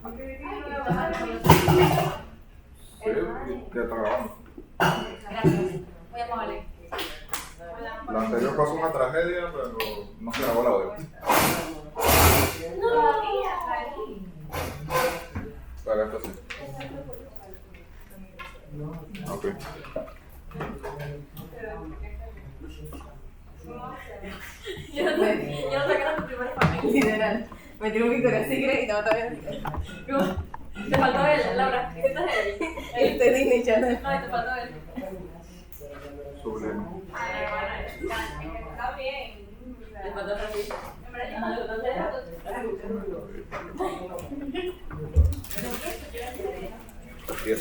Sí, ya está grabando. Gracias. Muy amable. La anterior pasó una tragedia, pero no se grabó la de hoy. Para esta sí. Ok. Yo no sé qué era tu primera familia. Literal. Me tiró un Victoria's Secret y no todavía. Te faltó él, Laura. ¿Qué tal él? Este Disney Channel. Ay, te faltó él. Sublime. Está bien. Te faltó Francisco. Yes.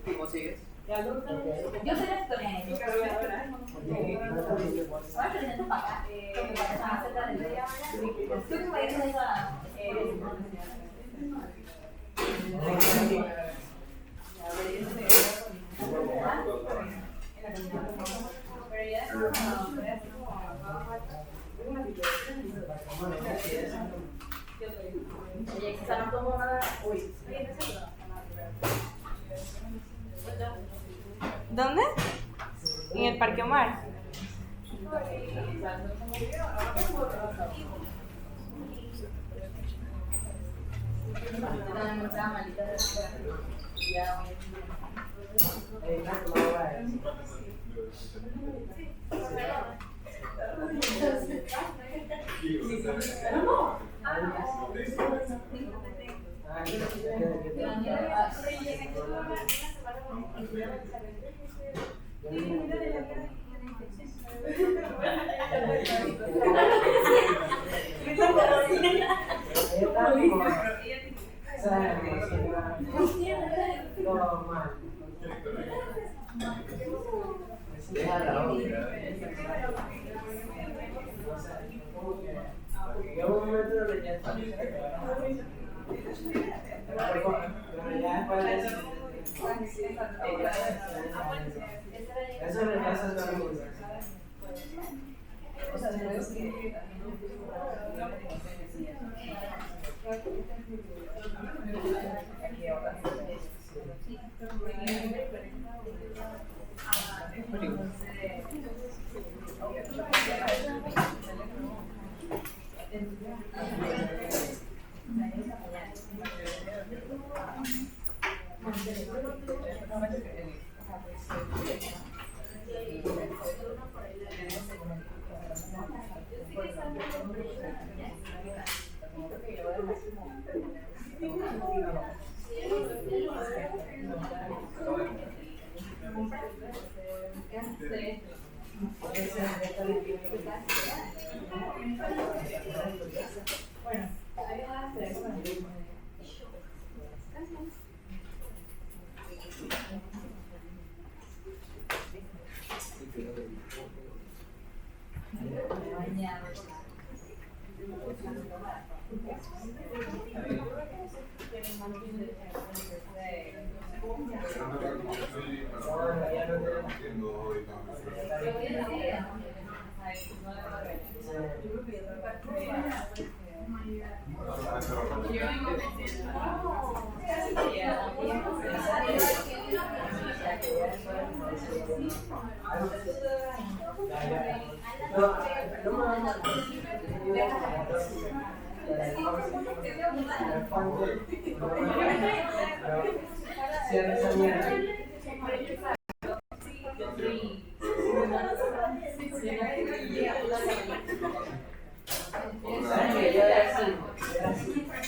¿Cómo sigues? Yo soy la historia. Ahora te siento para acá. Como para estar más cerca del medio. ¿Tú qué país es esa? Quizá no tomo nada. Uy. ¿Dónde? En el Parque Omar.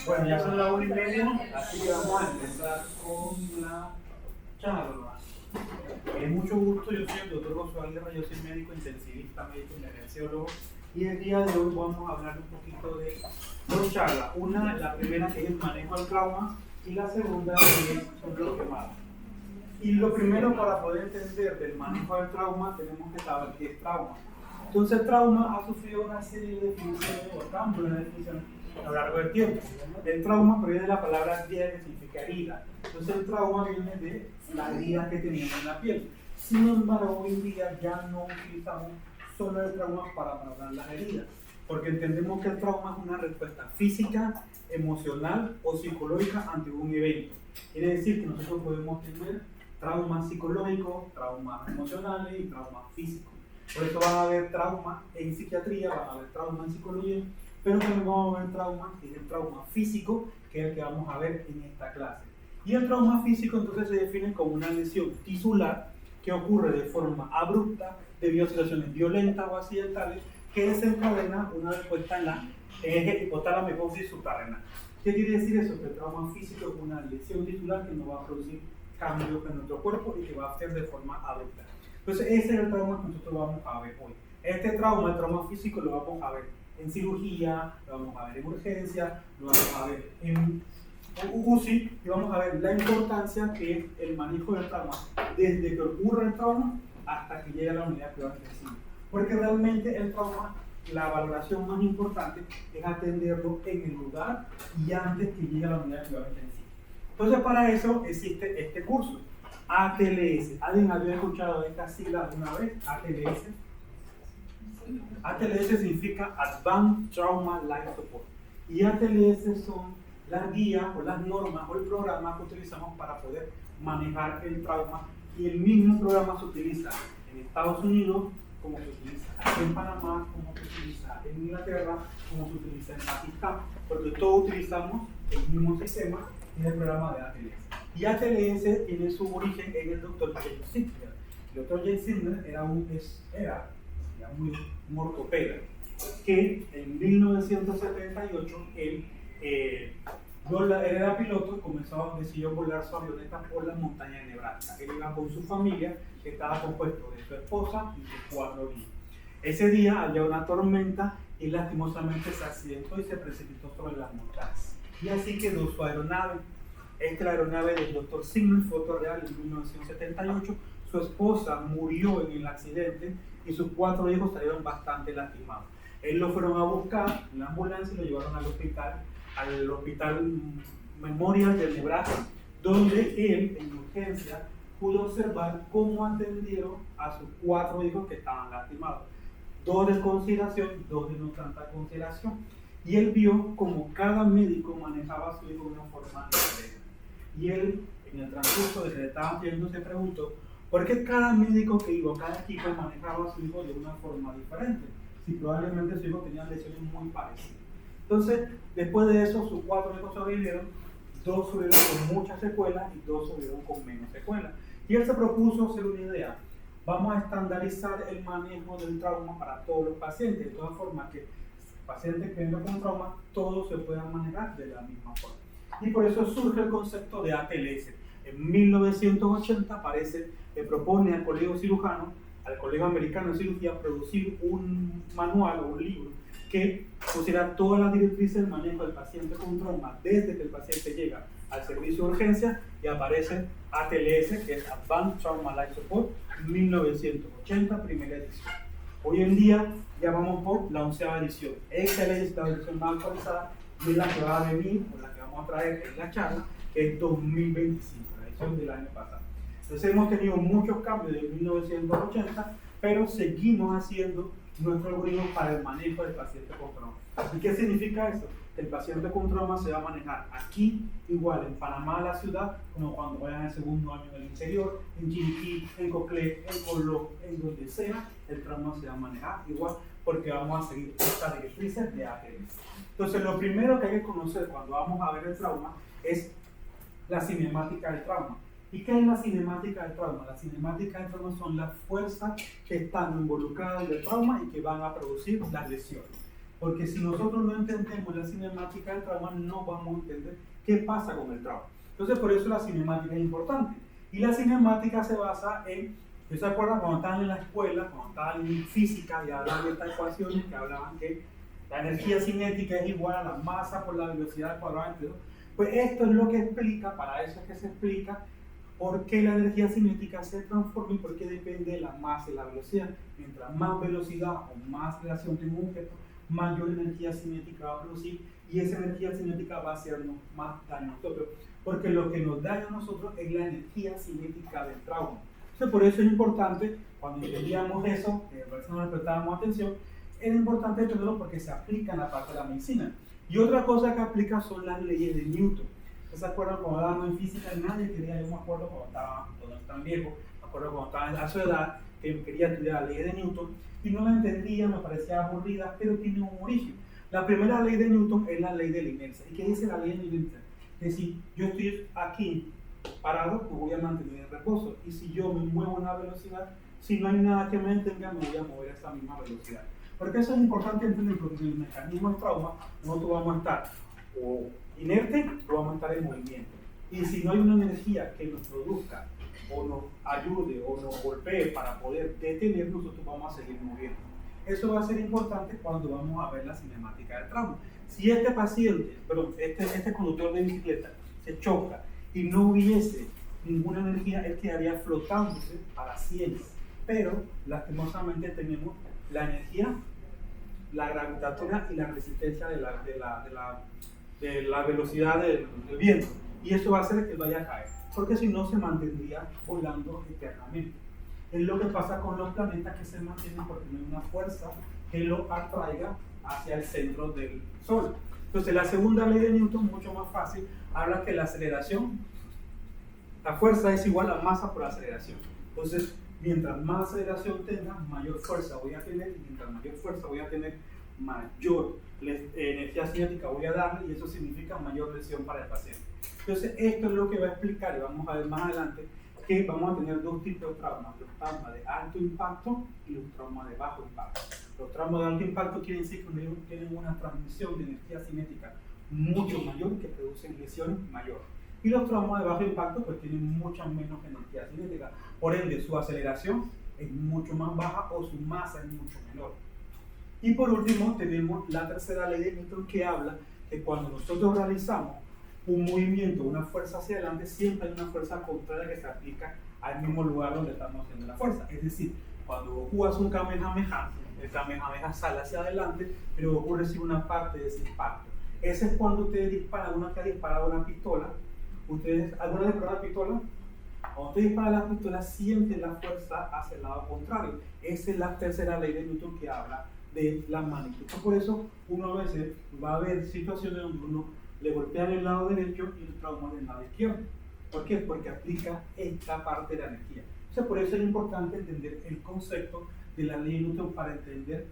Bueno, ya son las 1:30, así que vamos a empezar con la charla. Es mucho gusto, yo soy el doctor Josué Guerra, yo soy médico intensivista, médico emergenciólogo, y el día de hoy vamos a hablar un poquito de dos charlas. Una, la primera que es el manejo del trauma, y la segunda que es un quemado. Y lo primero, para poder entender del manejo del trauma, tenemos que saber qué es trauma. Entonces el trauma ha sufrido una serie de definiciones o cambios en la definición a lo largo del tiempo. El trauma proviene de la palabra griega que significa herida. Entonces el trauma viene de las heridas que teníamos en la piel. Sin embargo, hoy en día ya no utilizamos solo el trauma para hablar las heridas, porque entendemos que el trauma es una respuesta física, emocional o psicológica ante un evento. Quiere decir que nosotros podemos tener traumas psicológicos, traumas emocionales y traumas físicos. Por eso van a haber traumas en psiquiatría, van a haber traumas en psicología, pero también vamos a ver traumas, que es el trauma físico, que es el que vamos a ver en esta clase. Y el trauma físico entonces se define como una lesión tisular que ocurre de forma abrupta debido a situaciones violentas o accidentales que desencadena una respuesta en la eje hipotálamo hipófisis suprarrenal. ¿Qué quiere decir eso? Que el trauma físico es una lesión tisular que no va a producir cambios en nuestro cuerpo y que va a ser de forma abrupta. Entonces ese es el trauma que nosotros vamos a ver hoy. Este trauma, el trauma físico, lo vamos a ver en cirugía, lo vamos a ver en urgencia, lo vamos a ver en UCI y vamos a ver la importancia que es el manejo del trauma desde que ocurre el trauma hasta que llega a la unidad de cuidados intensivos. Porque realmente el trauma, la valoración más importante es atenderlo en el lugar y antes que llegue a la unidad de cuidados intensivos. Entonces para eso existe este curso, ATLS. ¿Alguien había escuchado esta sigla alguna vez? ATLS. ATLS significa Advanced Trauma Life Support. Y ATLS son las guías o las normas o el programa que utilizamos para poder manejar el trauma. Y el mismo programa se utiliza en Estados Unidos, como se utiliza aquí en Panamá, como se utiliza en Inglaterra, como se utiliza en Pakistán, porque todos utilizamos el mismo sistema en el programa de ATLS. Y ATLS tiene su origen en el Dr. James Sigler. El Dr. James Sigler era un ortopeda que en 1978 él era piloto y decidió volar su avioneta por las montañas de Nebraska. Él iba con su familia, que estaba compuesto de su esposa y sus 4 hijos. Ese día había una tormenta y lastimosamente se accidentó y se precipitó sobre las montañas. Y así quedó su aeronave. Esta aeronave del Dr. Sigler fue otro real en 1978. Su esposa murió en el accidente y sus 4 hijos salieron bastante lastimados. Él lo fueron a buscar en la ambulancia y lo llevaron al hospital Memorial de Nebraska, donde él en urgencia pudo observar cómo atendieron a sus 4 hijos que estaban lastimados. 2 de consideración, 2 de no tanta consideración. Y él vio cómo cada médico manejaba a su hijo de una forma diferente. Y él, en el transcurso de que le estaban viendo, se preguntó por qué cada médico que iba, cada equipo manejaba a su hijo de una forma diferente, si probablemente su hijo tenía lesiones muy parecidas. Entonces, después de eso, sus 4 hijos sobrevivieron, 2 sobrevivieron con muchas secuelas y 2 sobrevivieron con menos secuelas. Y él se propuso hacer una idea. Vamos a estandarizar el manejo del trauma para todos los pacientes, de todas formas que pacientes que vengan con trauma, todos se puedan manejar de la misma forma. Y por eso surge el concepto de ATLS. En 1980 aparece, propone al Colegio Cirujano, al Colegio Americano de Cirugía, producir un manual o un libro que pusiera todas las directrices del manejo del paciente con trauma desde que el paciente llega al servicio de urgencia, y aparece ATLS, que es Advanced Trauma Life Support, 1980, primera edición. Hoy en día ya vamos por la 11ª edición. Esta es la edición más actualizada y es la que va a venir, o la que vamos a traer en la charla, que es 2025, la edición del año pasado. Entonces hemos tenido muchos cambios desde 1980, pero seguimos haciendo nuestro algoritmo para el manejo del paciente con trauma. ¿Y qué significa eso? Que el paciente con trauma se va a manejar aquí, igual en Panamá, la ciudad, como cuando vayan al 2º año en el interior, en Chiriquí, en Coclé, en Coló, en donde sea, el trauma se va a manejar igual, porque vamos a seguir estas directrices de ATLS. Entonces, lo primero que hay que conocer cuando vamos a ver el trauma es la cinemática del trauma. ¿Y qué es la cinemática del trauma? La cinemática del trauma son las fuerzas que están involucradas en el trauma y que van a producir las lesiones. Porque si nosotros no entendemos la cinemática del trauma, no vamos a entender qué pasa con el trauma. Entonces, por eso la cinemática es importante. Y la cinemática se basa en, ¿se acuerdan cuando estaban en la escuela, cuando estaban en física y hablaban de estas ecuaciones que hablaban que la energía cinética es igual a la masa por la velocidad al cuadrado entre 2? Pues esto es lo que explica, para eso es que se explica ¿Por qué la energía cinética se transforma y por qué depende de la masa y la velocidad? Mientras más velocidad o más aceleración tenga un objeto, mayor energía cinética va a producir y esa energía cinética va a hacernos más daño a nosotros. Porque lo que nos daña a nosotros es la energía cinética del trauma. Entonces, por eso es importante, cuando entendíamos eso, a veces no le prestábamos atención, es importante entenderlo porque se aplica en la parte de la medicina. Y otra cosa que aplica son las leyes de Newton. ¿Se acuerdan cuando estábamos en física? Nadie quería, yo me acuerdo cuando estaba tan viejo, me acuerdo cuando estaba a su edad, que quería estudiar la ley de Newton y no la entendía, me parecía aburrida, pero tiene un origen. La primera ley de Newton es la ley de la inercia. ¿Y qué dice la ley de la inercia? Es decir, yo estoy aquí parado, me voy a mantener en reposo. Y si yo me muevo a una velocidad, si no hay nada que me detenga, me voy a mover a esa misma velocidad. Porque eso es importante entender, porque en el mecanismo de trauma nosotros vamos a estar o inerte o vamos a estar en movimiento. Y si no hay una energía que nos produzca o nos ayude o nos golpee para poder detener, nosotros vamos a seguir moviendo. Eso va a ser importante cuando vamos a ver la cinemática del trauma. Si este paciente, este conductor de bicicleta se choca y no hubiese ninguna energía, él quedaría flotándose para siempre. Pero lastimosamente tenemos la energía, la gravitatoria y la resistencia de la velocidad del viento. Y eso va a hacer que él vaya a caer, porque si no se mantendría volando eternamente. Es lo que pasa con los planetas que se mantienen porque no hay una fuerza que lo atraiga hacia el centro del Sol. Entonces la segunda ley de Newton, mucho más fácil, habla que la aceleración, la fuerza es igual a masa por aceleración. Entonces, mientras más aceleración tenga, mayor fuerza voy a tener, y mientras mayor fuerza voy a tener, mayor energía cinética voy a darle, y eso significa mayor lesión para el paciente. Entonces, esto es lo que va a explicar, y vamos a ver más adelante, que vamos a tener dos tipos de traumas, los traumas de alto impacto y los traumas de bajo impacto. Los traumas de alto impacto quieren decir que tienen una transmisión de energía cinética mucho mayor que producen lesiones mayores. Y los traumas de bajo impacto pues tienen mucha menos energía cinética, por ende su aceleración es mucho más baja o su masa es mucho menor. Y por último tenemos la tercera ley de Newton que habla que cuando nosotros realizamos un movimiento, una fuerza hacia adelante, siempre hay una fuerza contraria que se aplica al mismo lugar donde estamos haciendo la fuerza. Es decir, cuando Goku hace un Kamehameha, el Kamehameha sale hacia adelante, pero Goku recibe una parte de ese impacto. Ese es cuando ustedes disparan, una que ha disparado una pistola. ¿Ustedes alguna vez disparan una pistola? Cuando ustedes disparan la pistola, sienten la fuerza hacia el lado contrario. Esa es la tercera ley de Newton que habla de la magnitud. Por eso uno a veces va a ver situaciones donde uno le golpean el lado derecho y el trauma del lado izquierdo. ¿Por qué? Porque aplica esta parte de la energía. O sea, por eso es importante entender el concepto de la ley de Newton para entender,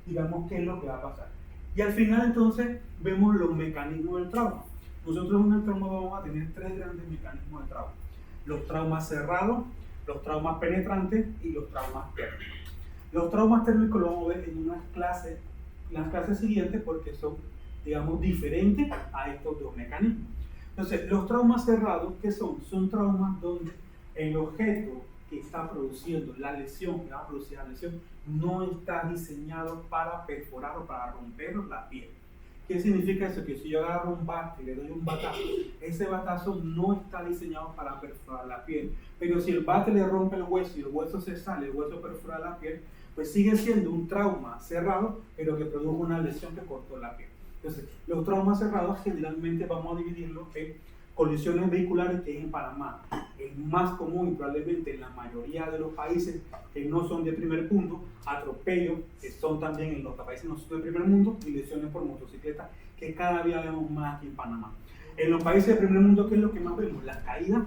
digamos, qué es lo que va a pasar. Y al final, entonces, vemos los mecanismos del trauma. Nosotros en el trauma vamos a tener tres grandes mecanismos de trauma. Los traumas cerrados, los traumas penetrantes y los traumas térmicos. Los traumas térmicos los vamos a ver en las clases siguientes porque son, digamos, diferentes a estos dos mecanismos. Entonces, los traumas cerrados, ¿qué son? Son traumas donde el objeto que está produciendo la lesión, que va a producir la lesión, no está diseñado para perforar o para romper la piel. ¿Qué significa eso? Que si yo agarro un bate y le doy un batazo, ese batazo no está diseñado para perforar la piel. Pero si el bate le rompe el hueso y el hueso se sale, el hueso perfora la piel, pues sigue siendo un trauma cerrado, pero que produjo una lesión que cortó la piel. Entonces, los traumas cerrados generalmente vamos a dividirlos en colisiones vehiculares, que es en Panamá el más común y probablemente en la mayoría de los países que no son de primer mundo, atropellos, que son también en los países no son de primer mundo, y lesiones por motocicleta, que cada día vemos más aquí en Panamá. En los países de primer mundo, ¿qué es lo que más vemos? Las caídas,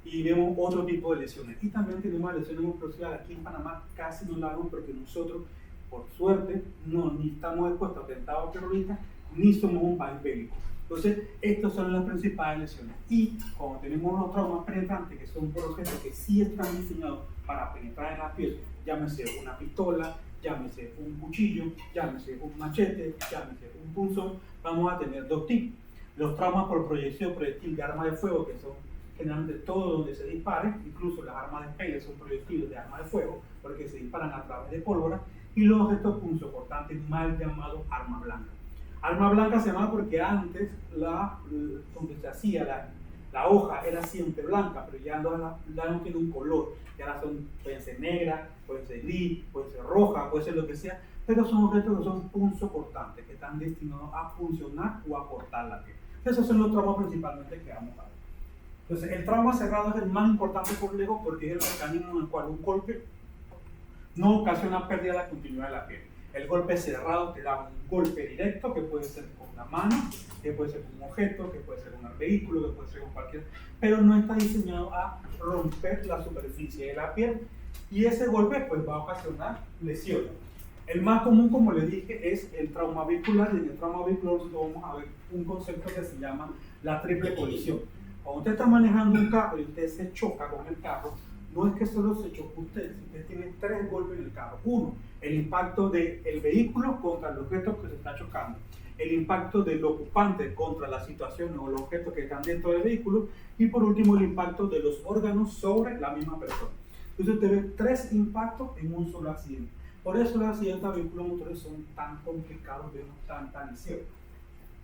y vemos otro tipo de lesiones. Y también tenemos lesiones explosivas aquí en Panamá, casi no las vemos porque nosotros, por suerte, ni estamos expuestos a atentados terroristas, ni somos un país bélico. Entonces, estas son las principales lesiones. Y como tenemos los traumas penetrantes, que son por objetos que sí están diseñados para penetrar en la piel, llámese una pistola, llámese un cuchillo, llámese un machete, llámese un punzón, vamos a tener dos tipos. Los traumas por proyección proyectil de arma de fuego, que son generalmente todo donde se dispare, incluso las armas de pele son proyectiles de arma de fuego, porque se disparan a través de pólvora, y los objetos punzocortantes mal llamados arma blanca. Arma blanca se llama porque antes donde se hacía la hoja era siempre blanca, pero ya no tiene un color, ya pueden ser negras, pueden ser gris, pueden ser rojas, puede ser lo que sea, pero son objetos que son punzocortantes, que están destinados a funcionar o a cortar la piel. Esos son los traumas principalmente que vamos a ver. Entonces, el trauma cerrado es el más importante por lejos porque es el mecanismo en el cual un golpe no ocasiona pérdida de la continuidad de la piel. El golpe cerrado te da un golpe directo que puede ser con la mano, que puede ser con un objeto, que puede ser con un vehículo, que puede ser con cualquier, pero no está diseñado a romper la superficie de la piel y ese golpe pues va a ocasionar lesiones. El más común, como les dije, es el trauma vehicular y en el trauma vehicular nosotros vamos a ver un concepto que se llama la triple colisión. Cuando usted está manejando un carro y usted se choca con el carro, no es que solo se choque usted, usted tiene 3 golpes en el carro. Uno, el impacto del vehículo contra el objeto que se está chocando. El impacto del ocupante contra la situación o los objetos que están dentro del vehículo. Y por último, el impacto de los órganos sobre la misma persona. Entonces usted ve 3 impactos en un solo accidente. Por eso los accidentes vehículo-motores son tan complicados, vemos tan inciertos.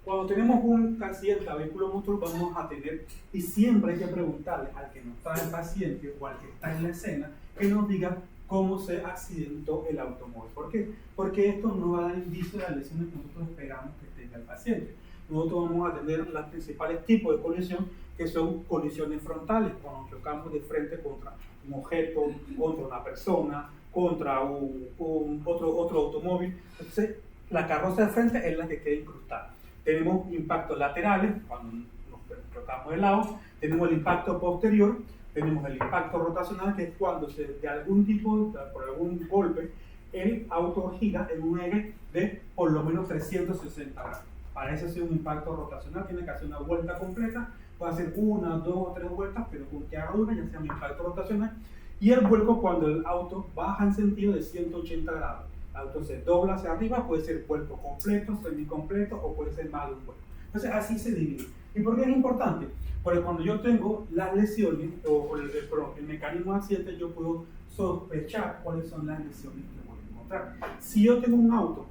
Cuando tenemos un accidente a vehículo-motor vamos a tener, y siempre hay que preguntarle al que nos trae el paciente o al que está en la escena, que nos diga cómo se accidentó el automóvil. ¿Por qué? Porque esto nos va a dar indicio de las lesiones que nosotros esperamos que tenga el paciente. Nosotros vamos a tener los principales tipos de colisión, que son colisiones frontales, cuando chocamos de frente contra un objeto, contra una persona, contra otro automóvil. Entonces, la carroza de frente es la que queda incrustada. Tenemos impactos laterales, cuando nos chocamos de lado. Tenemos el impacto posterior. Tenemos el impacto rotacional, que es cuando de algún tipo, por algún golpe, el auto gira en un eje de por lo menos 360 grados. Para eso hacer un impacto rotacional, tiene que hacer una vuelta completa. Puede hacer 1, 2 o 3 vueltas, pero con que haga una ya sea un impacto rotacional. Y el vuelco cuando el auto baja en sentido de 180 grados. El auto se dobla hacia arriba, puede ser vuelco completo, semicompleto o puede ser más de un vuelco. Entonces así se divide. ¿Y por qué es importante? Porque cuando yo tengo las lesiones o el mecanismo de accidente, yo puedo sospechar cuáles son las lesiones que voy a encontrar. Si yo tengo un auto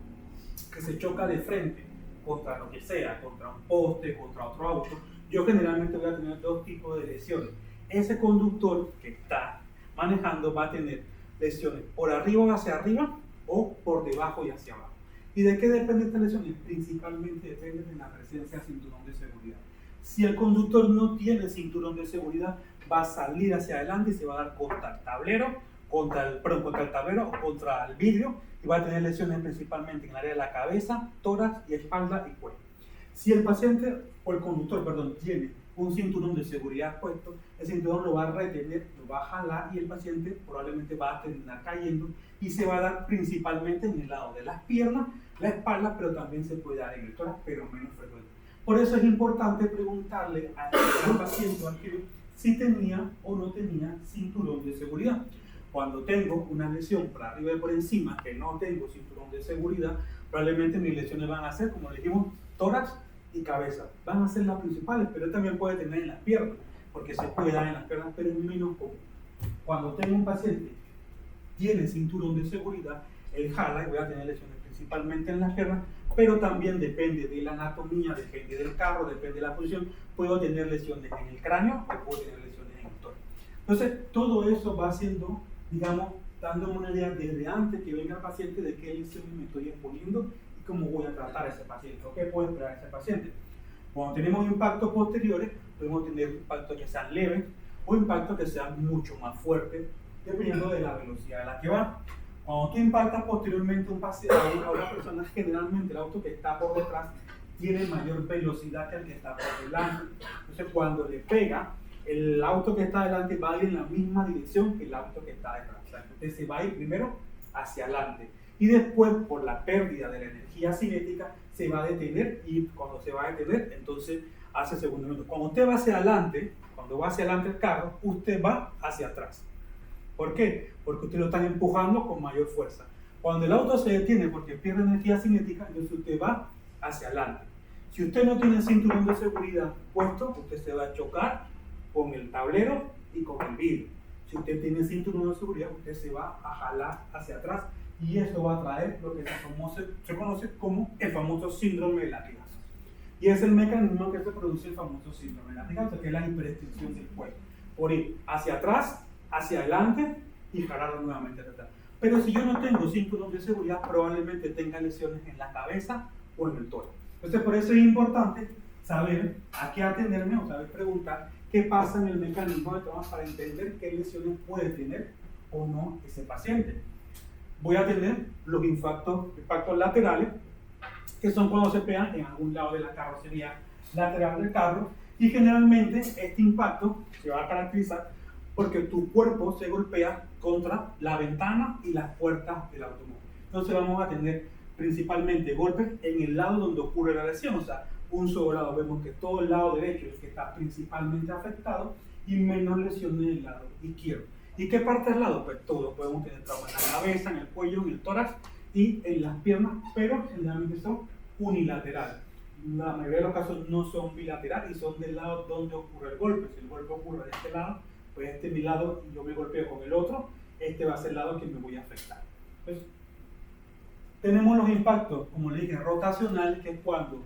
que se choca de frente contra lo que sea, contra un poste, contra otro auto, yo generalmente voy a tener 2 tipos de lesiones. Ese conductor que está manejando va a tener lesiones por arriba o hacia arriba o por debajo y hacia abajo. ¿Y de qué depende esta lesión? Principalmente depende de la presencia de cinturón de seguridad. Si el conductor no tiene cinturón de seguridad, va a salir hacia adelante y se va a dar contra el tablero, contra el tablero o contra el vidrio, y va a tener lesiones principalmente en el área de la cabeza, tórax y espalda y cuello. Si el paciente o el conductor, tiene un cinturón de seguridad puesto, el cinturón lo va a retener, lo va a jalar y el paciente probablemente va a terminar cayendo y se va a dar principalmente en el lado de las piernas, la espalda, pero también se puede dar en el tórax, pero menos frecuente. Por eso es importante preguntarle al paciente o al quirúrgico si tenía o no tenía cinturón de seguridad. Cuando tengo una lesión por arriba y por encima que no tengo cinturón de seguridad, probablemente mis lesiones van a ser, como le dijimos, tórax y cabeza. Van a ser las principales, pero también puede tener en las piernas, porque se puede dar en las piernas, pero es menos común. Cuando tengo un paciente que tiene cinturón de seguridad, él jala y voy a tener lesiones principalmente en las piernas, pero también depende de la anatomía, depende del carro, depende de la posición. Puedo tener lesiones en el cráneo o puedo tener lesiones en el tórax. Entonces, todo eso va haciendo, dándome una idea desde antes que venga el paciente de qué lesiones me estoy exponiendo y cómo voy a tratar a ese paciente o qué puedo esperar a ese paciente. Cuando tenemos impactos posteriores, podemos tener impactos que sean leves o impactos que sean mucho más fuertes, dependiendo de la velocidad a la que va. Cuando tú impactas posteriormente a una persona, generalmente el auto que está por detrás tiene mayor velocidad que el que está por delante. Entonces, cuando le pega, el auto que está adelante va a ir en la misma dirección que el auto que está detrás. O sea, entonces se va a ir primero hacia adelante y después, por la pérdida de la energía cinética, se va a detener y cuando se va a detener, entonces hace segundo momento. Cuando usted va hacia adelante, cuando va hacia adelante el carro, usted va hacia atrás. ¿Por qué? Porque usted lo está empujando con mayor fuerza. Cuando el auto se detiene porque pierde energía cinética, entonces usted va hacia adelante. Si usted no tiene el cinturón de seguridad puesto, usted se va a chocar con el tablero y con el vidrio. Si usted tiene el cinturón de seguridad, usted se va a jalar hacia atrás y eso va a traer lo que se conoce como el famoso síndrome de latigazo. Y es el mecanismo que se produce el famoso síndrome lateral, que es la hiperextensión del cuello. Por ir hacia atrás, hacia adelante y jalarlo nuevamente hacia atrás. Pero si yo no tengo cinturón de seguridad, probablemente tenga lesiones en la cabeza o en el tórax. Entonces, por eso es importante saber a qué atenderme o saber preguntar qué pasa en el mecanismo de trauma para entender qué lesiones puede tener o no ese paciente. Voy a tener los impactos laterales, que son cuando se pegan en algún lado de la carrocería lateral del carro, y generalmente este impacto se va a caracterizar porque tu cuerpo se golpea contra la ventana y las puertas del automóvil. Entonces vamos a tener principalmente golpes en el lado donde ocurre la lesión, o sea, un solo lado. Vemos que todo el lado derecho es el que está principalmente afectado y menos lesiones en el lado izquierdo. ¿Y qué parte del lado? Pues todo. Podemos tener trauma en la cabeza, en el cuello, en el tórax y en las piernas, pero generalmente son unilaterales. La mayoría de los casos no son bilaterales y son del lado donde ocurre el golpe. Si el golpe ocurre de este lado, pues este es mi lado y yo me golpeo con el otro, este va a ser el lado que me voy a afectar. Entonces, tenemos los impactos, como le dije, rotacionales, que es cuando,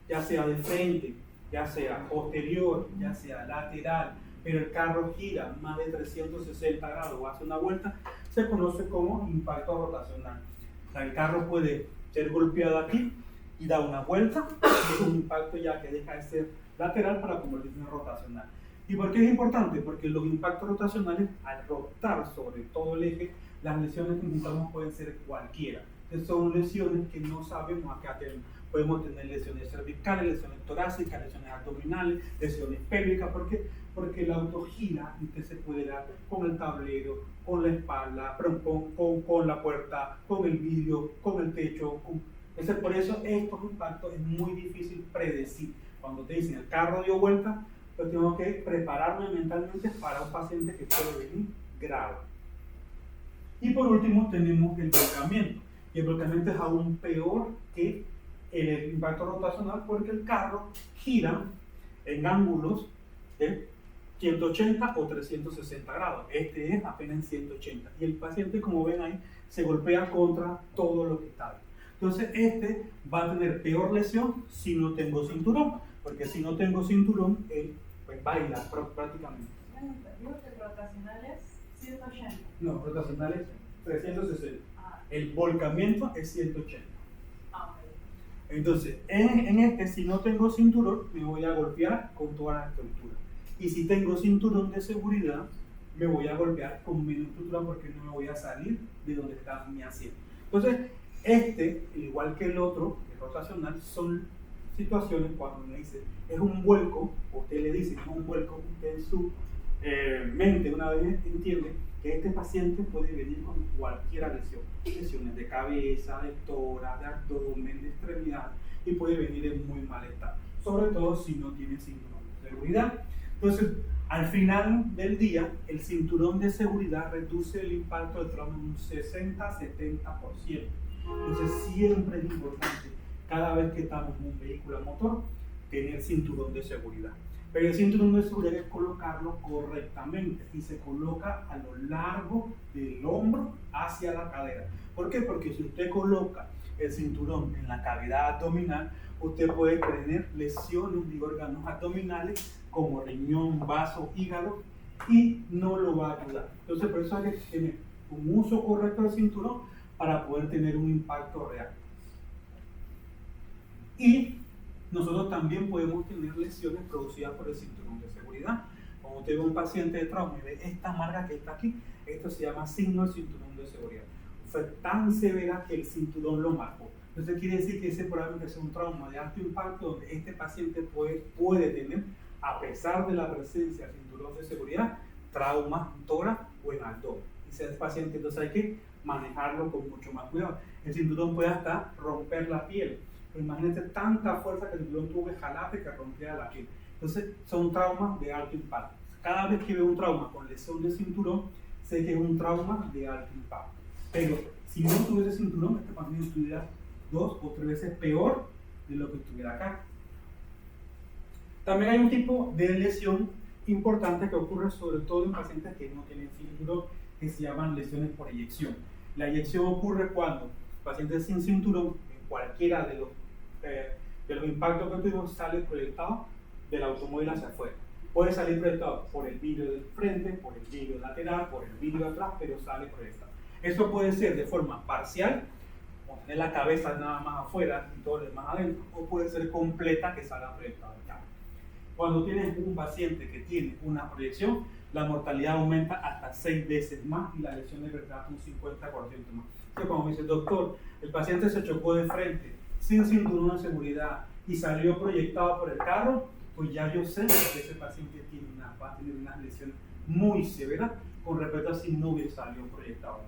ya sea de frente, ya sea posterior, ya sea lateral, pero el carro gira más de 360 grados o hace una vuelta, se conoce como impacto rotacional. O sea, el carro puede ser golpeado aquí y dar una vuelta, y es un impacto ya que deja de ser lateral para convertirse en rotacional. ¿Y por qué es importante? Porque los impactos rotacionales, al rotar sobre todo el eje, las lesiones que encontramos pueden ser cualquiera. Entonces son lesiones que no sabemos a qué atender. Podemos tener lesiones cervicales, lesiones torácicas, lesiones abdominales, lesiones pélvicas. ¿Por qué? Porque el auto gira y usted se puede dar con el tablero, con la espalda, con la puerta, con el vidrio, con el techo. Entonces, por eso estos impactos es muy difícil predecir. Cuando te dicen el carro dio vuelta, pues tengo que prepararme mentalmente para un paciente que puede venir grave. Y por último tenemos el volcamiento. Y el volcamiento es aún peor que el impacto rotacional porque el carro gira en ángulos de 180 o 360 grados. Este es apenas en 180. Y el paciente, como ven ahí, se golpea contra todo lo que está ahí. Entonces este va a tener peor lesión si no tengo cinturón. Porque si no tengo cinturón, él pues baila prácticamente. Digo que rotacional es 180. No, rotacional es 360. El volcamiento es 180. Entonces, en este, si no tengo cinturón, me voy a golpear con toda la estructura. Y si tengo cinturón de seguridad, me voy a golpear con menos estructura porque no me voy a salir de donde está mi asiento. Entonces, este, igual que el otro, el rotacional, son situaciones cuando me dice, es un vuelco, usted le dice, es un vuelco, usted en su mente una vez entiende que este paciente puede venir con cualquier lesión, lesiones de cabeza, de tórax, de abdomen, de extremidad, y puede venir en muy mal estado, sobre todo si no tiene cinturón de seguridad. Entonces, al final del día, el cinturón de seguridad reduce el impacto del trauma en un 60-70%. Entonces, siempre es importante, cada vez que estamos en un vehículo a motor, tener cinturón de seguridad. Pero el cinturón de seguridad es colocarlo correctamente y se coloca a lo largo del hombro hacia la cadera. ¿Por qué? Porque si usted coloca el cinturón en la cavidad abdominal, usted puede tener lesiones de órganos abdominales como riñón, vaso, hígado y no lo va a ayudar. Entonces, por eso hay que tener un uso correcto del cinturón para poder tener un impacto real. Y nosotros también podemos tener lesiones producidas por el cinturón de seguridad. Cuando usted ve un paciente de trauma y ve esta marca que está aquí, esto se llama signo del cinturón de seguridad. Fue tan severa que el cinturón lo marcó. Entonces quiere decir que ese probablemente es un trauma de alto impacto donde este paciente puede tener, a pesar de la presencia del cinturón de seguridad, traumas en tórax o en abdomen. Y ese paciente entonces hay que manejarlo con mucho más cuidado. El cinturón puede hasta romper la piel. Imagínate tanta fuerza que el cinturón tuvo que jalarte que rompía la piel. Entonces son traumas de alto impacto. Cada vez que veo un trauma con lesión de cinturón, sé que es un trauma de alto impacto. Pero si no tuviese cinturón, este paciente estuviera 2 o 3 veces peor de lo que estuviera acá. También hay un tipo de lesión importante que ocurre sobre todo en pacientes que no tienen cinturón, que se llaman lesiones por eyección. La eyección ocurre cuando pacientes sin cinturón, en cualquiera de los de los impactos que tuvimos sale proyectado del automóvil hacia afuera. Puede salir proyectado por el vidrio del frente, por el vidrio lateral, por el vidrio de atrás, pero sale proyectado. Eso puede ser de forma parcial, como tener la cabeza nada más afuera y todo lo demás adentro, o puede ser completa que salga proyectado el carro. Cuando tienes un paciente que tiene una proyección, la mortalidad aumenta hasta 6 veces más y la lesión de verdad un 50% más. Entonces, como me dice, doctor, el paciente se chocó de frente, sin cinturón de seguridad y salió proyectado por el carro, pues ya yo sé que ese paciente va a tener unas lesiones muy severas con respecto a si no hubiera salido proyectado.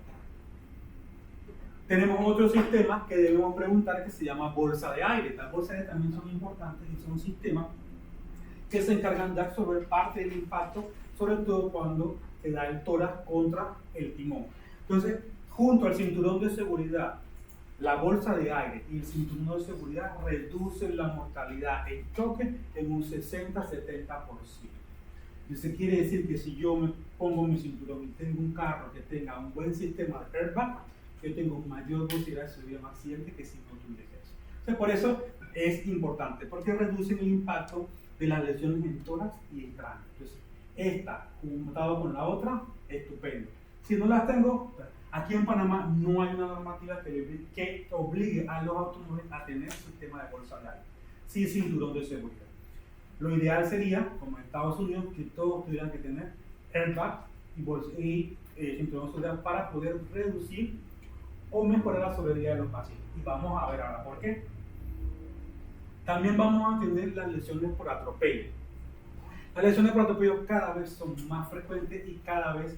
Tenemos otro sistema que debemos preguntar que se llama bolsa de aire. Las bolsas de aire también son importantes y son sistemas que se encargan de absorber parte del impacto, sobre todo cuando se da el tórax contra el timón. Entonces, junto al cinturón de seguridad, la bolsa de aire y el cinturón de seguridad reducen la mortalidad en choque en un 60-70%. Eso quiere decir que si yo me pongo mi cinturón y tengo un carro que tenga un buen sistema de airbag, yo tengo mayor posibilidad de subir a un accidente que si no tuviese eso. Entonces, por eso es importante, porque reducen el impacto de las lesiones en tórax y en cráneo. Entonces, esta, juntado con la otra, estupendo. Si no las tengo, aquí en Panamá no hay una normativa que obligue a los automóviles a tener sistema de bolsa de aire, sí cinturón de seguridad. Lo ideal sería, como en Estados Unidos, que todos tuvieran que tener airbag y cinturón de seguridad para poder reducir o mejorar la sobrevida de los pacientes. Y vamos a ver ahora por qué. También vamos a tener las lesiones por atropello. Las lesiones por atropello cada vez son más frecuentes y cada vez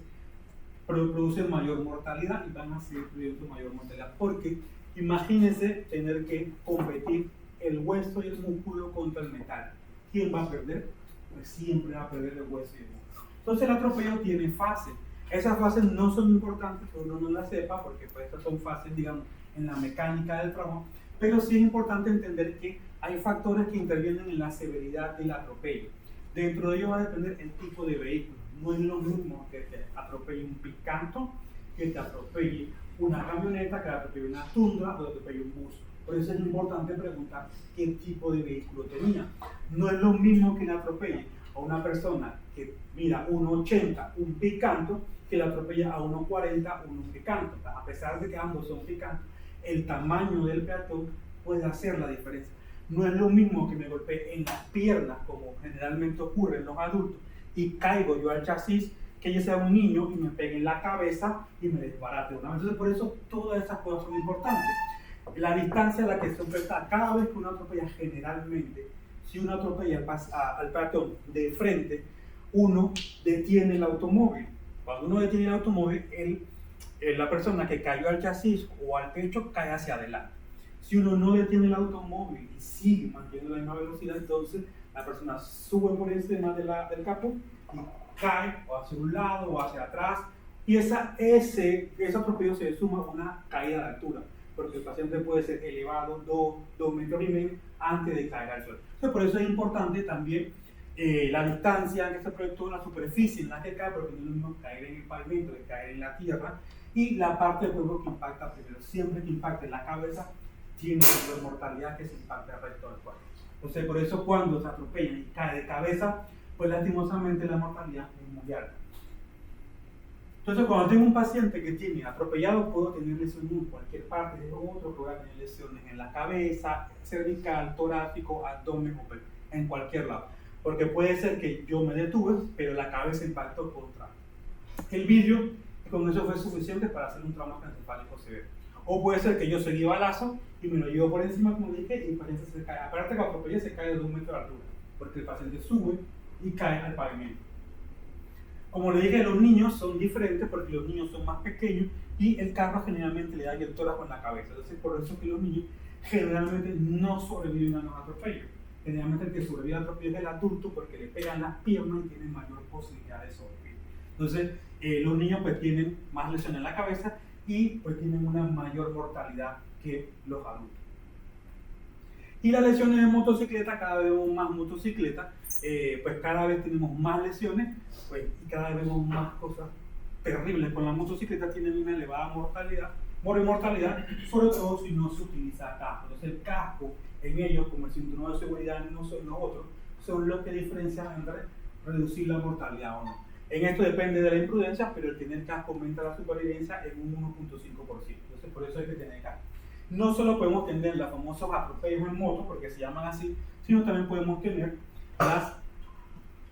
producen mayor mortalidad y van a seguir produciendo mayor mortalidad. Porque imagínense tener que competir el hueso y el músculo contra el metal. ¿Quién va a perder? Pues siempre va a perder el hueso y el músculo. Entonces el atropello tiene fases. Esas fases no son importantes que uno no las sepa porque pues, estas son fases, digamos, en la mecánica del trabajo, pero sí es importante entender que hay factores que intervienen en la severidad del atropello. Dentro de ello va a depender el tipo de vehículo. No es lo mismo que te atropelle un picanto, que te atropelle una camioneta, que te atropelle una tundra o te atropelle un bus. Por eso es importante preguntar qué tipo de vehículo tenía. No es lo mismo que le atropelle a una persona que mira 1,80, un picanto, que le atropella a 1,40, un picanto. A pesar de que ambos son picantos, el tamaño del peatón puede hacer la diferencia. No es lo mismo que me golpee en las piernas, como generalmente ocurre en los adultos, y caigo yo al chasis, que yo sea un niño y me pegue en la cabeza y me desbarate una vez. Entonces, por eso todas esas cosas son importantes. La distancia a la que se enfrenta cada vez que uno atropella, generalmente, si uno atropella al peatón de frente, uno detiene el automóvil. Cuando uno detiene el automóvil, la persona que cayó al chasis o al techo cae hacia adelante. Si uno no detiene el automóvil y sigue manteniendo la misma velocidad, entonces la persona sube por encima del capó y cae o hacia un lado o hacia atrás. Y ese atropello se suma a una caída de altura, porque el paciente puede ser elevado 2 metros y medio antes de caer al suelo. Entonces, por eso es importante también la distancia en que se proyectó, la superficie en la que cae, porque no es lo mismo caer en el pavimento que caer en la tierra, y la parte del cuerpo que impacta primero. Siempre que impacte en la cabeza, tiene mayor mortalidad que si impacta el resto del cuerpo. Entonces, por eso cuando se atropella y cae de cabeza, pues lastimosamente la mortalidad es muy alta. Entonces, cuando tengo un paciente que tiene atropellado, puedo tener lesiones en cualquier parte del otro, puedo tener lesiones en la cabeza, cervical, torácico, abdomen, en cualquier lado. Porque puede ser que yo me detuve, pero la cabeza impactó contra el vidrio, y con eso fue suficiente para hacer un trauma encefálico severo. O puede ser que yo seguí balazo y me lo llevo por encima, como dije, y el paciente se cae. Aparte que atropellé, se cae de 2 metros de altura, porque el paciente sube y cae al pavimento. Como le dije, los niños son diferentes porque los niños son más pequeños y el carro generalmente le da el tórax en la cabeza. Entonces, por eso que los niños generalmente no sobreviven a los atropellos. Generalmente el que sobrevive al atropello es el adulto porque le pegan las piernas y tienen mayor posibilidad de sobrevivir. Entonces, los niños pues tienen más lesiones en la cabeza y pues tienen una mayor mortalidad que los adultos. Y las lesiones en motocicleta, cada vez vemos más motocicletas, pues cada vez tenemos más lesiones, pues, y cada vez vemos más cosas terribles con la motocicleta. Tienen una elevada mortalidad, sobre todo si no se utiliza casco. Entonces el casco en ellos, como el cinturón de seguridad en los otros, son los que diferencian entre reducir la mortalidad o no. En esto depende de la imprudencia, pero el tener casco aumenta la supervivencia en un 1.5%. Entonces, por eso hay que tener casco. No solo podemos tener los famosos atropellos en moto, porque se llaman así, sino también podemos tener los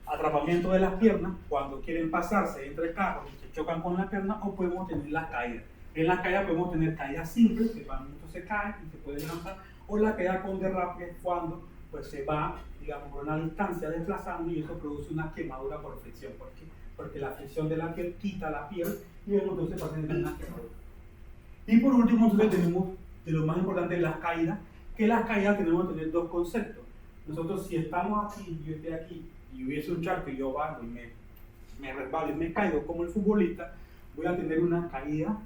atrapamientos de las piernas cuando quieren pasarse entre carros y se chocan con la pierna, o podemos tener las caídas. En las caídas podemos tener caídas simples, que cuando se cae y se puede lanzar, o la caída con derrape cuando pues, se va, digamos, por una distancia desplazando y eso produce una quemadura por fricción. ¿Por qué? Porque la fricción de la piel quita la piel y entonces pasa a tener una quemadura. Y por último, entonces tenemos de lo más importante las caídas, que las caídas tenemos que tener dos conceptos. Nosotros, si estamos aquí, yo estoy aquí y hubiese un charco y yo bajo y me resbalo y me caigo como el futbolista, voy a tener una caída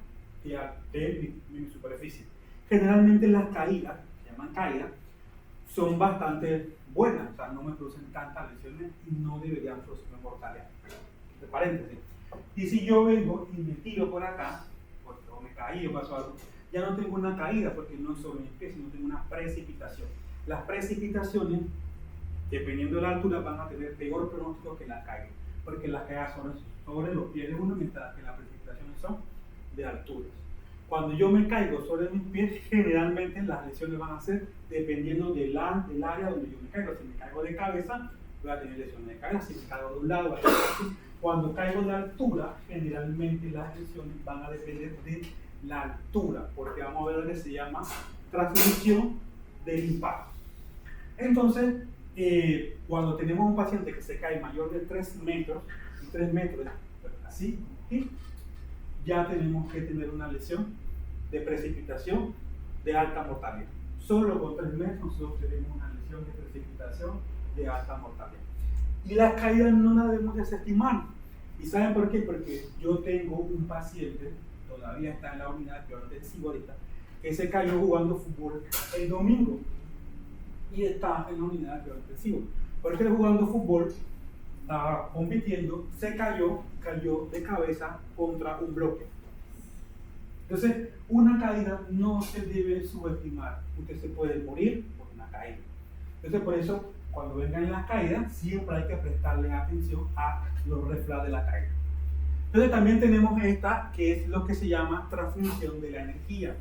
de mi superficie. Generalmente las caídas, se llaman caídas, son bastante buenas, o sea, no me producen tantas lesiones y no deberían producirme mortalidad. Entre paréntesis. Y si yo vengo y me tiro por acá, o me caí o pasó algo, ya no tengo una caída porque no es sobre mis pies, sino tengo una precipitación. Las precipitaciones, dependiendo de la altura, van a tener peor pronóstico que las caídas, porque las caídas son sobre los pies de uno, mientras que las precipitaciones son de alturas. Cuando yo me caigo sobre mis pies, generalmente las lesiones van a ser dependiendo del área donde yo me caigo. Si me caigo de cabeza, voy a tener lesiones de cabeza. Si me caigo de un lado, voy a tener lesiones. Cuando caigo de altura, generalmente las lesiones van a depender de la altura, porque vamos a ver lo que se llama transmisión del impacto. Entonces, cuando tenemos un paciente que se cae mayor de 3 metros, así, ¿sí? Ya tenemos que tener una lesión de precipitación de alta mortalidad. Solo con 3 metros nosotros tenemos una lesión de precipitación de alta mortalidad. Y las caídas no las debemos desestimar. ¿Y saben por qué? Porque yo tengo un paciente, todavía está en la unidad de cuidados intensivos ahorita, que se cayó jugando fútbol el domingo y está en la unidad de cuidados intensivos. Porque jugando fútbol, estaba compitiendo, se cayó de cabeza contra un bloque. Entonces, una caída no se debe subestimar. Usted se puede morir por una caída. Entonces, por eso, cuando vengan las caídas, siempre hay que prestarle atención a los reflejos de la caída. Entonces, también tenemos esta, que es lo que se llama transmisión de la energía,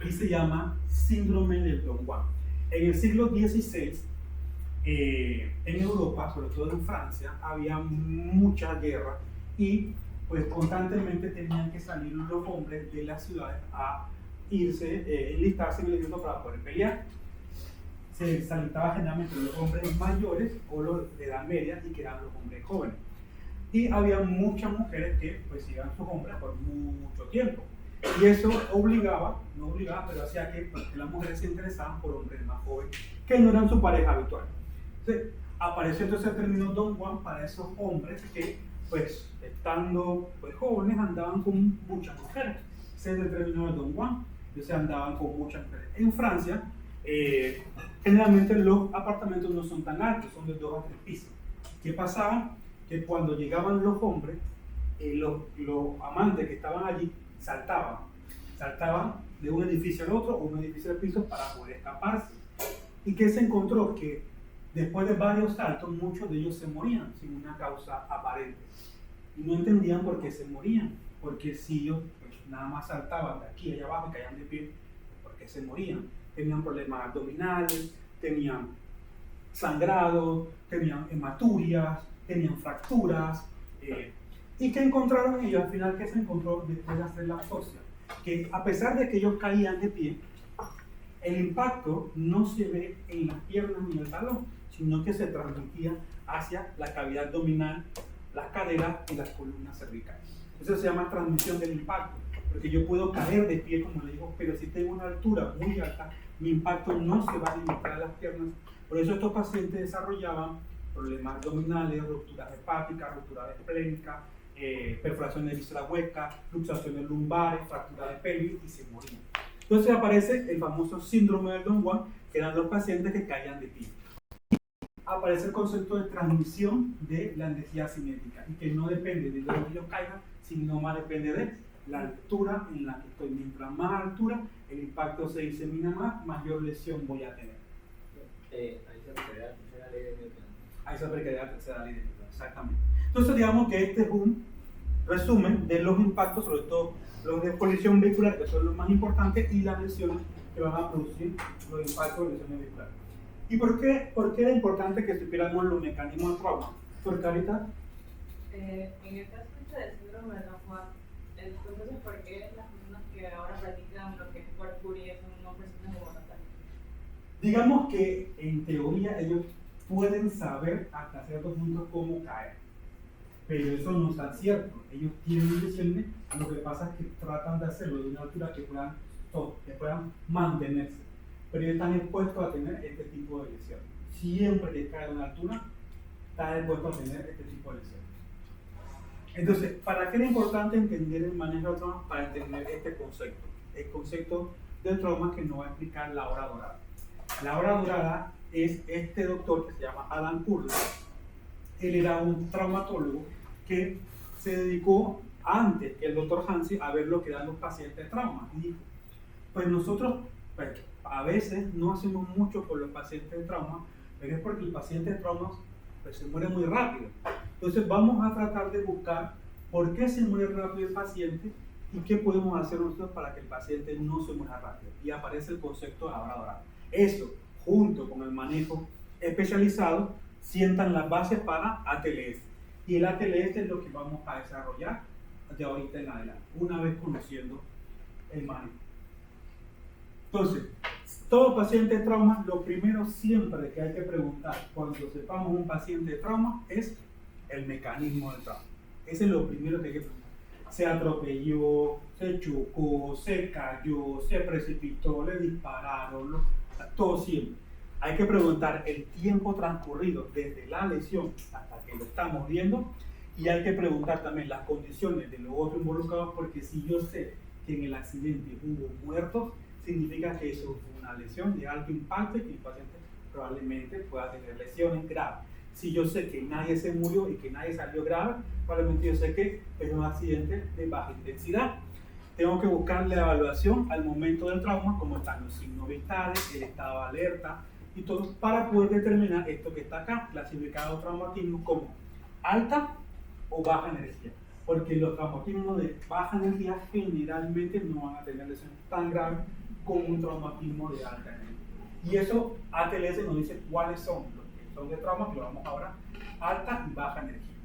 y se llama síndrome del Don Juan. En el siglo XVI, en Europa, sobre todo en Francia, había mucha guerra y pues constantemente tenían que salir los hombres de las ciudades a irse, enlistarse en el ejército para poder pelear. Se alistaba generalmente los hombres mayores o los de edad media y que eran los hombres jóvenes. Y había muchas mujeres que pues iban sus hombres por mucho tiempo. Y eso no obligaba, pero hacía que pues, las mujeres se interesaban por hombres más jóvenes que no eran su pareja habitual. Entonces, apareció entonces el término Don Juan para esos hombres que, pues, estando pues, jóvenes, andaban con muchas mujeres. Ese es el término de Don Juan, entonces andaban con muchas mujeres. En Francia, generalmente los apartamentos no son tan altos, son de 2 a 3 pisos. ¿Qué pasaba? Que cuando llegaban los hombres, los amantes que estaban allí saltaban de un edificio al otro o un edificio al piso para poder escaparse. ¿Y qué se encontró? Que después de varios saltos, muchos de ellos se morían sin una causa aparente. Y no entendían por qué se morían. Porque si ellos pues, nada más saltaban de aquí allá abajo y caían de pie, ¿por qué se morían? Tenían problemas abdominales, tenían sangrado, tenían hematurias, tenían fracturas. ¿Y qué encontraron ellos? Al final, ¿qué se encontró después de hacer la autopsia? Que a pesar de que ellos caían de pie, el impacto no se ve en las piernas ni en el talón, sino que se transmitía hacia la cavidad abdominal, las caderas y las columnas cervicales. Eso se llama transmisión del impacto, porque yo puedo caer de pie, como le digo, pero si tengo una altura muy alta, mi impacto no se va a limitar a las piernas. Por eso estos pacientes desarrollaban problemas abdominales, rupturas hepáticas, rupturas esplénicas, perforaciones de vísceras huecas, luxaciones lumbares, fracturas de pelvis y se morían. Entonces aparece el famoso síndrome del Don Juan, que eran los pacientes que caían de pie. Aparece el concepto de transmisión de la energía cinética y que no depende de donde yo caiga, sino más depende de la altura en la que estoy. Mientras más altura, el impacto se disemina más, mayor lesión voy a tener. Ahí se refiere a la tercera ley de Newton. A esa precariedad tercera ley de Newton, exactamente. Entonces, digamos que este es un resumen de los impactos, sobre todo los de colisión vehicular, que son los más importantes, y las lesiones que van a producir los impactos de lesiones vehiculares. ¿Y por qué era importante que supiéramos los mecanismos de trauma? Porque ahorita, En el caso del síndrome de Down, entonces, ¿por qué las personas que ahora practican lo que es parkour y eso no personas de Bogotá? digamos que en teoría ellos pueden saber hasta cierto punto cómo caer, pero eso no es tan cierto. Ellos tienen lesiones, lo que pasa es que tratan de hacerlo de una altura que puedan mantenerse, pero ellos están expuestos a tener este tipo de lesiones. Siempre que cae a una altura, está expuesto a tener este tipo de lesiones. Entonces, ¿para qué era importante entender el manejo de traumas? Para entender este concepto, el concepto del trauma que nos va a explicar la hora dorada. La hora dorada es este doctor que se llama Alan Kurland. Él era un traumatólogo que se dedicó antes que el doctor Hansi a ver lo que dan los pacientes de trauma. Y dijo, pues nosotros pues, a veces no hacemos mucho por los pacientes de trauma, pero es porque el paciente de trauma pues, se muere muy rápido. Entonces vamos a tratar de buscar por qué se muere rápido el paciente y qué podemos hacer nosotros para que el paciente no se muera rápido. Y aparece el concepto de la hora dorada. Eso, junto con el manejo especializado, sientan las bases para ATLS. Y el ATLS es lo que vamos a desarrollar de ahorita en adelante, una vez conociendo el manejo. Entonces, todo paciente de trauma, lo primero siempre que hay que preguntar cuando sepamos un paciente de trauma es el mecanismo del trauma. Ese es lo primero que hay que preguntar. Se atropelló, se chocó, se cayó, se precipitó, le dispararon, todo siempre. Hay que preguntar el tiempo transcurrido desde la lesión hasta que lo estamos viendo, y hay que preguntar también las condiciones de los otros involucrados, porque si yo sé que en el accidente hubo muertos, significa que eso fue una lesión de alto impacto y que el paciente probablemente pueda tener lesiones graves. Si yo sé que nadie se murió y que nadie salió grave, probablemente yo sé que es un accidente de baja intensidad. Tengo que buscar la evaluación al momento del trauma, como están los signos vitales, el estado de alerta y todo, para poder determinar esto que está acá, clasificado traumatismo como alta o baja energía. Porque los traumatismos de baja energía generalmente no van a tener lesiones tan graves como un traumatismo de alta energía. Y eso ATLS nos dice cuáles son los que son de trauma, que lo vamos ahora, alta y baja energía.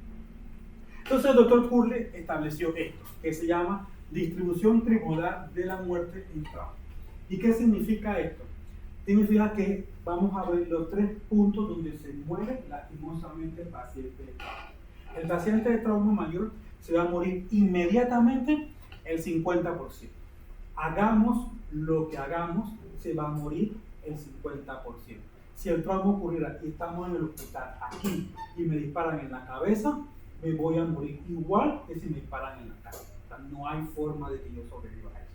Entonces el doctor Kurle estableció esto, que se llama distribución tripolar de la muerte en trauma. ¿Y qué significa esto? Significa que vamos a ver los 3 puntos donde se muere lastimosamente el paciente de trauma. El paciente de trauma mayor se va a morir inmediatamente el 50%. Hagamos lo que hagamos, se va a morir el 50%. Si el trauma ocurriera y estamos en el hospital aquí y me disparan en la cabeza, me voy a morir igual que si me disparan en la cara. O sea, no hay forma de que yo sobreviva a eso.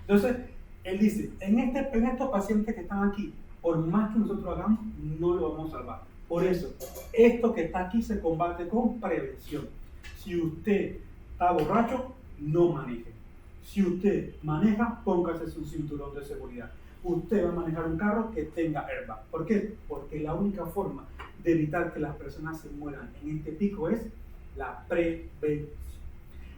Entonces, él dice, en estos pacientes que están aquí, por más que nosotros hagamos, no lo vamos a salvar. Por eso, esto que está aquí se combate con prevención. Si usted está borracho, no maneje. Si usted maneja, póngase su cinturón de seguridad. Usted va a manejar un carro que tenga airbag. ¿Por qué? Porque la única forma de evitar que las personas se mueran en este pico es la prevención.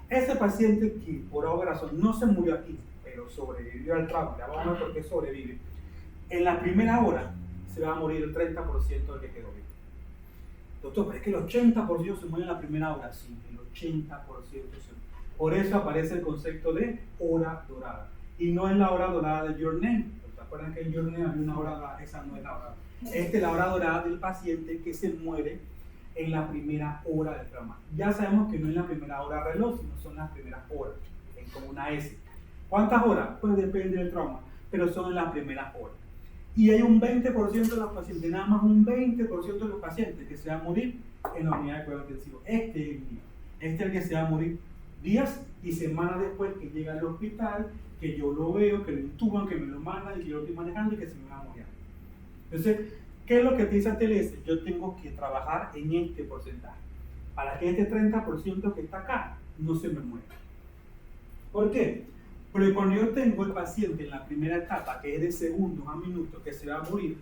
Ese paciente que por alguna razón no se murió aquí, pero sobrevivió al trauma, ya vamos a ver por qué sobrevive, en la primera hora se va a morir el 30% del que quedó vivo. Doctor, pero es que el 80% se muere en la primera hora. Sí, el 80% se muere. Por eso aparece el concepto de hora dorada. Y no es la hora dorada de Your Name. ¿Se acuerdan que en Your Name había una hora dorada? Esa no es la hora dorada. Esta es la hora dorada del paciente que se muere en la primera hora del trauma. Ya sabemos que no es la primera hora reloj, sino son las primeras horas, es como una S. ¿Cuántas horas? Pues depende del trauma, pero son en las primeras horas. Y hay un 20% de los pacientes, nada más un 20% de los pacientes que se van a morir en la unidad de cuidado intensivo. Este es el mío. Este es el que se va a morir días y semanas después que llega al hospital, que yo lo veo, que lo intuban, que me lo mandan y que yo lo estoy manejando y que se me va a morir. Entonces, ¿qué es lo que piensa TLS? Yo tengo que trabajar en este porcentaje para que este 30% que está acá no se me muera. ¿Por qué? Porque cuando yo tengo el paciente en la primera etapa, que es de segundos a minutos, que se va a morir,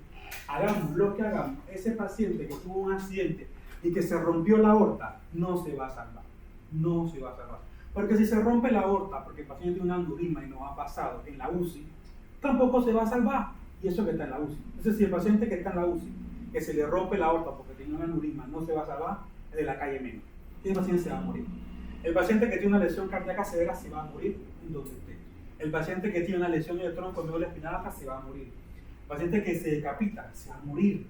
hagamos lo que hagamos, ese paciente que tuvo un accidente y que se rompió la aorta, no se va a salvar. No se va a salvar. Porque si se rompe la aorta, porque el paciente tiene un aneurisma y no ha pasado en la UCI, tampoco se va a salvar. Y eso que está en la UCI. Entonces, si el paciente que está en la UCI, que se le rompe la aorta porque tiene un aneurisma, no se va a salvar, es de la calle menos. Y el paciente se va a morir. El paciente que tiene una lesión cardíaca severa se va a morir en donde esté. El paciente que tiene una lesión del tronco médula espinal baja se va a morir. El paciente que se decapita se va a morir.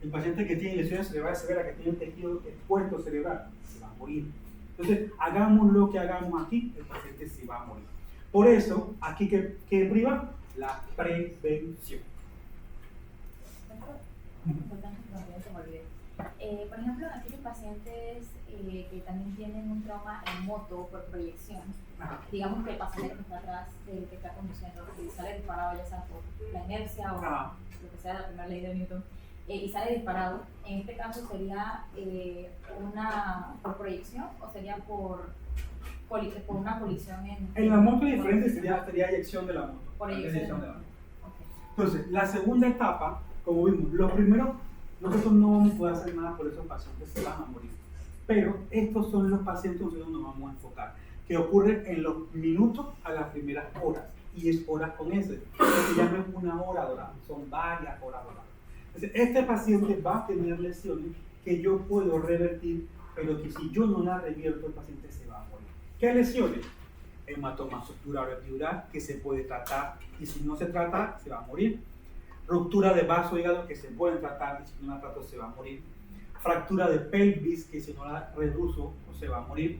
El paciente que tiene lesiones cerebrales severas, que tiene tejido expuesto cerebral, se va a morir. Entonces, hagamos lo que hagamos aquí, el paciente se va a morir. Por eso, aquí que priva la prevención. Por ejemplo, en aquellos pacientes que también tienen un trauma en moto por proyección, digamos que el pasajero que está atrás del que está conduciendo y sale disparado, ya sea por la inercia o lo que sea, la primera ley de Newton, y sale disparado, en este caso sería por proyección o sería por una colisión en la moto es diferente, sería eyección de la moto. Por eyección de la moto. Entonces, la segunda etapa, como vimos, lo primero, nosotros no vamos a poder hacer nada por esos pacientes, se van a morir. Pero estos son los pacientes donde nos vamos a enfocar, que ocurren en los minutos a las primeras horas, y es horas con ese, que ya no es una hora dorada, son varias horas doradas. Entonces, este paciente va a tener lesiones que yo puedo revertir, pero que si yo no las revierto, el paciente se va a morir. ¿Qué lesiones? Hematoma subdural epidural, que se puede tratar, y si no se trata, se va a morir. Ruptura de vaso hígado, que se puede tratar, y si no la trato, se va a morir. Fractura de pelvis, que si no la reduzo, se va a morir.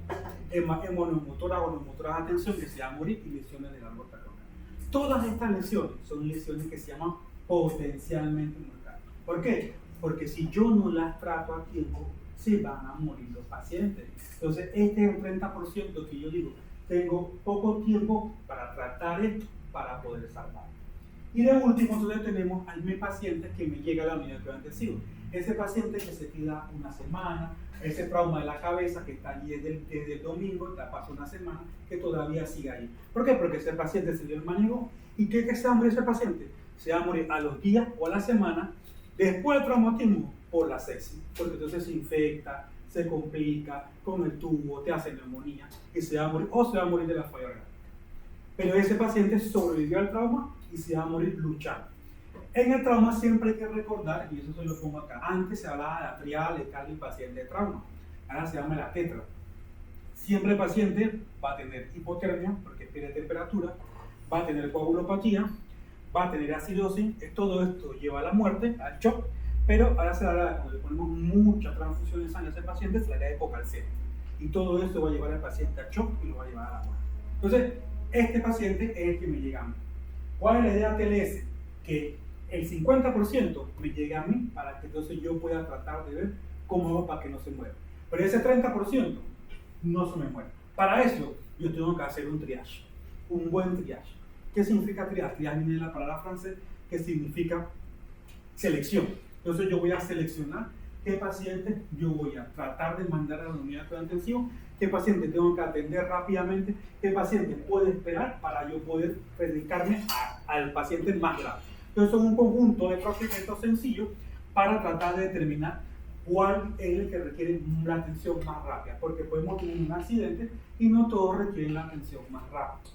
Hemoneumotora o neumotora de atención, que se va a morir, y lesiones del árbol coronario. Todas estas lesiones son lesiones que se llaman potencialmente mortales. ¿Por qué? Porque si yo no las trato a tiempo, se van a morir los pacientes. Entonces, este es el 30% que yo digo, tengo poco tiempo para tratar esto, para poder salvar. Y de último, entonces tenemos a mi paciente que me llega a la unidad de cuidado intensivo. Ese paciente que se queda una semana, ese trauma de la cabeza que está allí desde el domingo, ya pasó una semana, que todavía sigue ahí. ¿Por qué? Porque ese paciente se dio el manejo. ¿Y qué se va a morir ese paciente? Se va a morir a los días o a la semana después del traumatismo por la sepsis, porque entonces se infecta, se complica con el tubo, te hace neumonía y se va a morir, o se va a morir de la falla orgánica. Pero ese paciente sobrevivió al trauma y se va a morir luchando. En el trauma siempre hay que recordar, y eso se lo pongo acá, antes se hablaba de la triada letal del paciente de trauma, ahora se llama la tetra. Siempre el paciente va a tener hipotermia, porque pierde temperatura, va a tener coagulopatía, va a tener acidosis, todo esto lleva a la muerte, al shock, pero ahora se habla, cuando le ponemos mucha transfusión de sangre a ese paciente, se le da hipocalcemia. Y todo esto va a llevar al paciente al shock y lo va a llevar a la muerte. Entonces, este paciente es el que me llega a mí. ¿Cuál es la idea TLS? Que el 50% me llegue a mí para que entonces yo pueda tratar de ver cómo hago para que no se muera. Pero ese 30% no se me muere. Para eso, yo tengo que hacer un triage, un buen triage. ¿Qué significa triage? Triage viene de la palabra francesa que significa selección. Entonces yo voy a seleccionar qué paciente yo voy a tratar de mandar a la unidad de cuidado intensivo, qué paciente tengo que atender rápidamente, qué paciente puede esperar para yo poder dedicarme al paciente más grave. Entonces son un conjunto de procedimientos sencillos para tratar de determinar cuál es el que requiere la atención más rápida, porque podemos tener un accidente y no todos requieren la atención más rápida.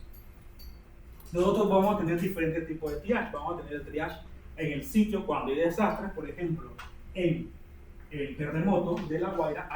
Nosotros vamos a tener diferentes tipos de triage. Vamos a tener el triage en el sitio cuando hay desastres, por ejemplo, en el terremoto de La Guaira,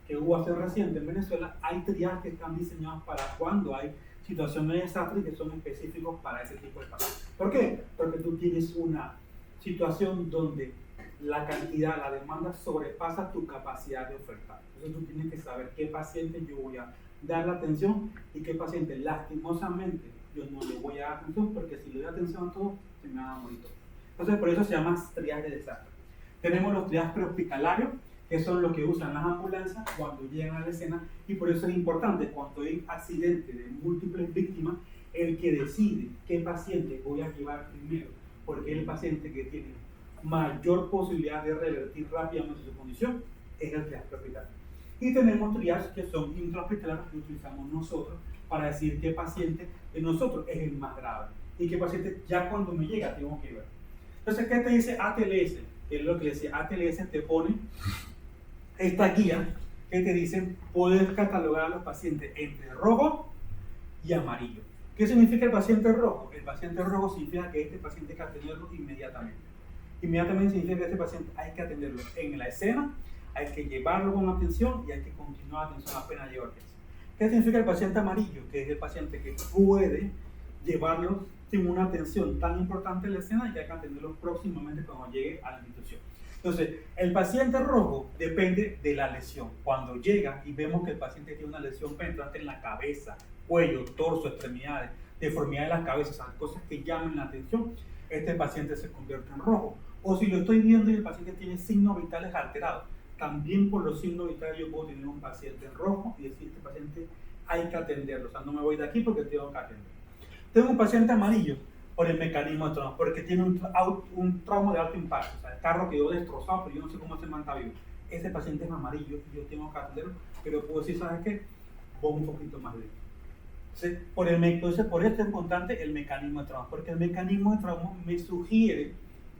que hubo hace reciente en Venezuela, hay triajes que están diseñados para cuando hay situaciones de desastre que son específicos para ese tipo de pacientes. ¿Por qué? Porque tú tienes una situación donde la cantidad, la demanda sobrepasa tu capacidad de ofertar. Entonces tú tienes que saber qué paciente yo voy a dar la atención y qué paciente lastimosamente yo no le voy a dar atención, porque si le doy atención a todos, se me van a morir todos. Entonces por eso se llama triaje de desastre. Tenemos los triajes prehospitalarios, que son los que usan las ambulancias cuando llegan a la escena, y por eso es importante cuando hay accidente de múltiples víctimas, el que decide qué paciente voy a llevar primero, porque es el paciente que tiene mayor posibilidad de revertir rápidamente su condición, es el triaje prehospitalario. Y tenemos triajes que son intrahospitalarios que utilizamos nosotros para decir qué paciente de nosotros es el más grave y qué paciente ya cuando me llega tengo que ver. Entonces, ¿qué te dice ATLS? Que es lo que decía, ATLS te pone esta guía que te dice, puedes catalogar a los pacientes entre rojo y amarillo. ¿Qué significa el paciente rojo? El paciente rojo significa que este paciente hay que atenderlo inmediatamente. Inmediatamente significa que este paciente hay que atenderlo en la escena, hay que llevarlo con atención y hay que continuar la atención apenas llegue a urgencia. ¿Qué significa el paciente amarillo? Que es el paciente que puede llevarlo sin una atención tan importante en la escena y hay que atenderlo próximamente cuando llegue a la institución. Entonces, el paciente rojo depende de la lesión. Cuando llega y vemos que el paciente tiene una lesión penetrante en la cabeza, cuello, torso, extremidades, deformidad de la cabeza, o sea, cosas que llamen la atención, este paciente se convierte en rojo. O si lo estoy viendo y el paciente tiene signos vitales alterados, también por los signos vitales yo puedo tener un paciente en rojo y decir, este paciente hay que atenderlo, o sea, no me voy de aquí porque tengo que atender. Tengo un paciente amarillo por el mecanismo de trauma, porque tiene un trauma de alto impacto, o sea, el carro quedó destrozado, pero yo no sé cómo se manta vivo. Ese paciente es amarillo y yo tengo que atenderlo, pero puedo decir, ¿sabes qué? Voy un poquito más lento. Entonces, por esto es importante el mecanismo de trauma, porque el mecanismo de trauma me sugiere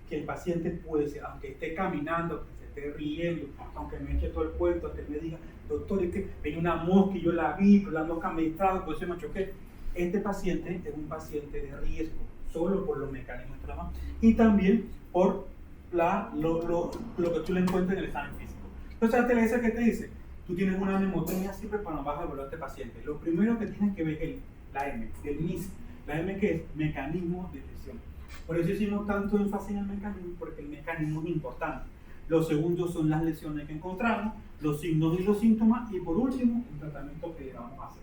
que el paciente puede ser, aunque esté caminando, aunque se esté riendo, aunque me eche todo el cuento, aunque me diga, doctor, es que venía una mosca y yo la vi, pero la mosca me distrajo, por eso me choqué. Este paciente es un paciente de riesgo, solo por los mecanismos de trauma y también por lo que tú le encuentras en el examen físico. Entonces, la TLS, ¿qué te dice? Tú tienes una neumonía siempre cuando vas a evaluar a este paciente. Lo primero que tienes que ver es la M, el MIS. La M, que es mecanismo de lesión. Por eso hicimos tanto énfasis en el mecanismo, porque el mecanismo es importante. Los segundos son las lesiones que encontramos, los signos y los síntomas, y por último, el tratamiento que vamos a hacer.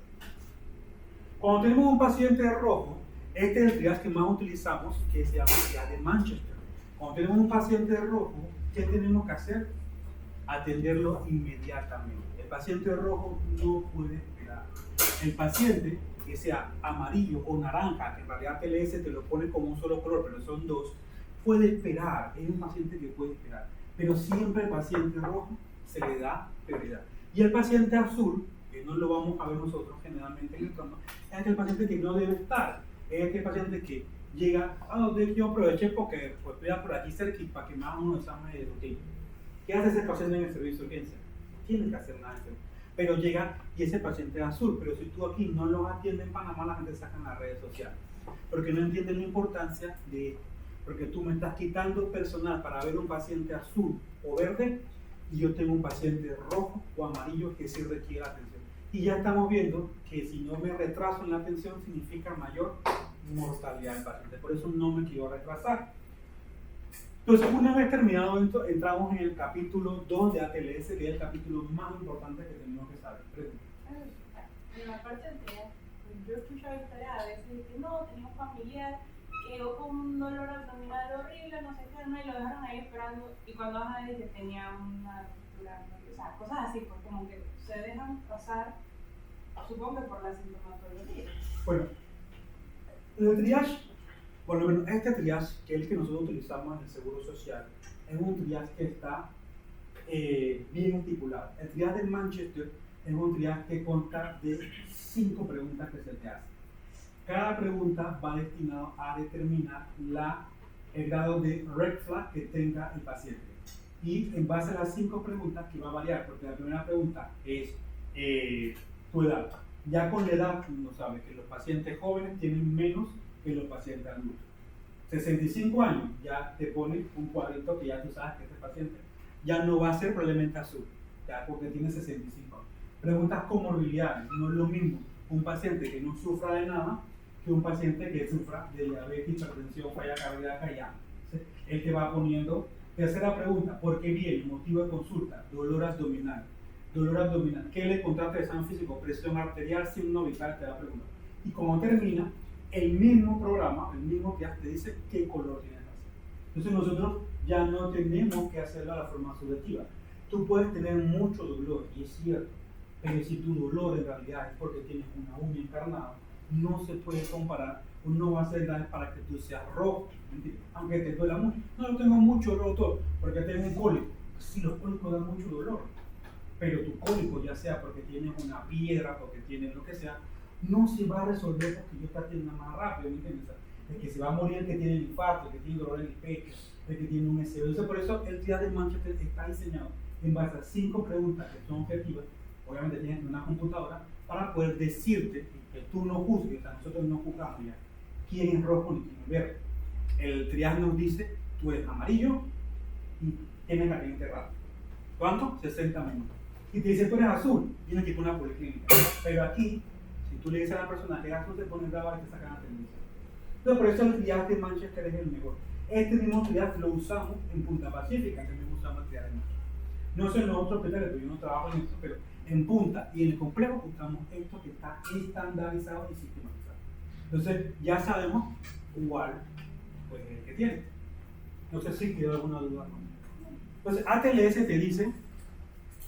Cuando tenemos un paciente rojo, este es el triage que más utilizamos, que se llama triage de Manchester. Cuando tenemos un paciente rojo, ¿qué tenemos que hacer? Atenderlo inmediatamente. El paciente rojo no puede esperar. El paciente que sea amarillo o naranja, que en realidad TLS te lo pone como un solo color, pero son dos, puede esperar. Es un paciente que puede esperar. Pero siempre el paciente rojo se le da prioridad. Y el paciente azul, que no lo vamos a ver nosotros generalmente en el trauma, es aquel paciente que no debe estar. Es aquel paciente que llega, yo aproveché porque pues, estoy por aquí cerquita para que me hagan unos exámenes de rutina. ¿Qué hace ese paciente en el servicio de urgencia? No tiene que hacer nada de eso. Pero llega y ese paciente es azul. Pero si tú aquí no lo atiendes en Panamá, la gente saca en las redes sociales. Porque no entienden la importancia de esto. Porque tú me estás quitando personal para ver un paciente azul o verde y yo tengo un paciente rojo o amarillo que sí requiere atención. Y ya estamos viendo que si no me retraso en la atención significa mayor mortalidad del paciente. Por eso no me quiero retrasar. Entonces, una vez terminado esto, entramos en el capítulo 2 de ATLS, que es el capítulo más importante que tenemos que saber. En la parte anterior, yo he escuchado historias a veces de que no, tenía un familiar que quedó con un dolor abdominal horrible, no sé qué, no, y lo dejaron ahí esperando, y cuando vas a ver que tenía una ruptura, o sea, cosas así, pues como que se dejan pasar, supongo que por la sintomatología. Bueno, el triage, por lo menos este triage, que es el que nosotros utilizamos en el Seguro Social, es un triage que está bien estipulado. El triage de Manchester es un triage que consta de 5 preguntas que se te hacen. Cada pregunta va destinada a determinar el grado de red flag que tenga el paciente. Y en base a las 5 preguntas, que va a variar, porque la primera pregunta es tu edad. Ya con la edad uno sabe que los pacientes jóvenes tienen menos que los pacientes adultos. 65 años, ya te pone un cuadrito que ya tú sabes que este paciente ya no va a ser probablemente azul, ya porque tiene 65 años. Preguntas comorbilidades, no es lo mismo un paciente que no sufra de nada que un paciente que sufra de diabetes, hipertensión, falla cardíaca, ya. Él te va poniendo. Tercera pregunta, ¿por qué viene? Motivo de consulta, dolor abdominal. Dolor abdominal, ¿qué le contrata de examen físico? Presión arterial, signo vital, te da pregunta. Y como termina, el mismo programa, el mismo que te dice qué color tiene el paciente. Entonces nosotros ya no tenemos que hacerlo a la forma subjetiva. Tú puedes tener mucho dolor, y es cierto, pero si tu dolor en realidad es porque tienes una uña encarnada, no se puede comparar, no va a ser nada para que tú seas rojo, ¿entiendes? Aunque te duela mucho. No, yo tengo mucho dolor, doctor, porque tengo un cólico. Sí, los cólicos dan mucho dolor, pero tu cólico, ya sea porque tienes una piedra, porque tienes lo que sea, no se va a resolver porque yo te atienda más rápido, ¿me entiendes? de que se va a morir el que tiene el infarto, el que tiene dolor en el pecho, el que tiene un SEO. Entonces, por eso el triage de Manchester está diseñado en base a 5 preguntas que son objetivas. Obviamente tienes una computadora para poder decirte que tú no juzgues, o sea, nosotros no juzgamos ya quién es rojo ni quién es verde. El triage nos dice, tú eres amarillo y tienes la piel enterrada. ¿Cuánto? 60 minutos. Y te dice, tú eres azul, tienes que ir a una policlínica. Pero aquí, si tú le dices a la persona que es azul, te pones brava y te sacan la tendencia. Entonces, por eso el triage de Manchester es el mejor. Este mismo triage lo usamos en Punta Pacífica, que mismo usamos el triage de Manchester. No sé en los otros hospitales, pero yo no trabajo en eso, pero en Punta y en el complejo usamos esto que está estandarizado y sistematizado. Entonces, ya sabemos cuál pues, es el que tiene. No sé si quedó alguna duda. Entonces, ATLS te dice,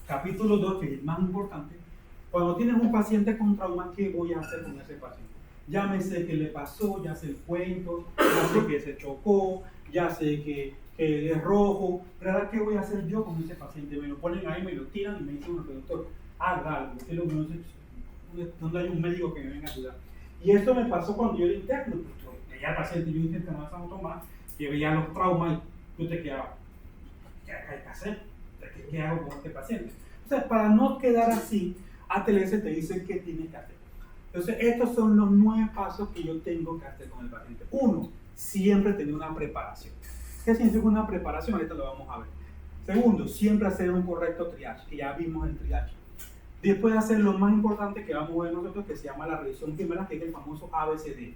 capítulo 2, que es el más importante, cuando tienes un paciente con trauma, ¿qué voy a hacer con ese paciente? Ya me sé qué le pasó, ya sé el cuento, ya sé que se chocó, ya sé que es rojo, pero ahora ¿qué voy a hacer yo con ese paciente? Me lo ponen ahí, me lo tiran y me dicen, bueno, doctor, haga algo, usted lo conoce, donde hay un médico que me venga a ayudar. Y esto me pasó cuando yo era interno, veía al paciente, yo intentaba San Tomás, que veía los traumas y yo te quedaba, ¿qué hay que hacer? ¿Qué hago con este paciente? O sea, para no quedar así, ATLS te dice qué tienes que hacer. Entonces, estos son los 9 pasos que yo tengo que hacer con el paciente. 1, siempre tener una preparación. ¿Qué significa una preparación? Ahorita lo vamos a ver. Segundo, siempre hacer un correcto triage, que ya vimos el triage. Después hacer lo más importante que vamos a ver nosotros, que se llama la revisión primera, que es el famoso ABCD.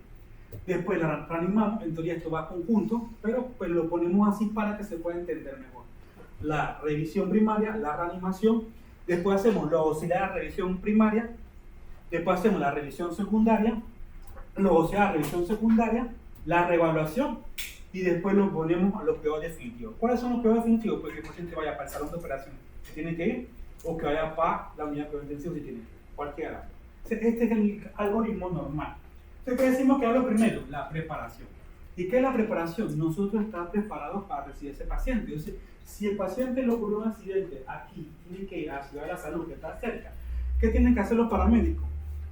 Después la reanimamos, en teoría esto va conjunto, pero pues lo ponemos así para que se pueda entender mejor. La revisión primaria, la reanimación, después hacemos lo auxiliar a la revisión primaria, después hacemos la revisión secundaria, lo auxiliar a la revisión secundaria, la reevaluación y después lo ponemos a los peores definitivos. ¿Cuáles son los peores definitivos? Pues que el paciente vaya para el salón de operaciones si tiene que ir, o que vaya para la unidad de cuidados intensivos si tiene que ir, cualquiera. Este es el algoritmo normal. Entonces, ¿qué decimos que es lo primero? La preparación. ¿Y qué es la preparación? Nosotros estamos preparados para recibir a ese paciente. Entonces, si el paciente le ocurrió un accidente aquí, tiene que ir a la Ciudad de la Salud, que está cerca, ¿qué tienen que hacer los paramédicos?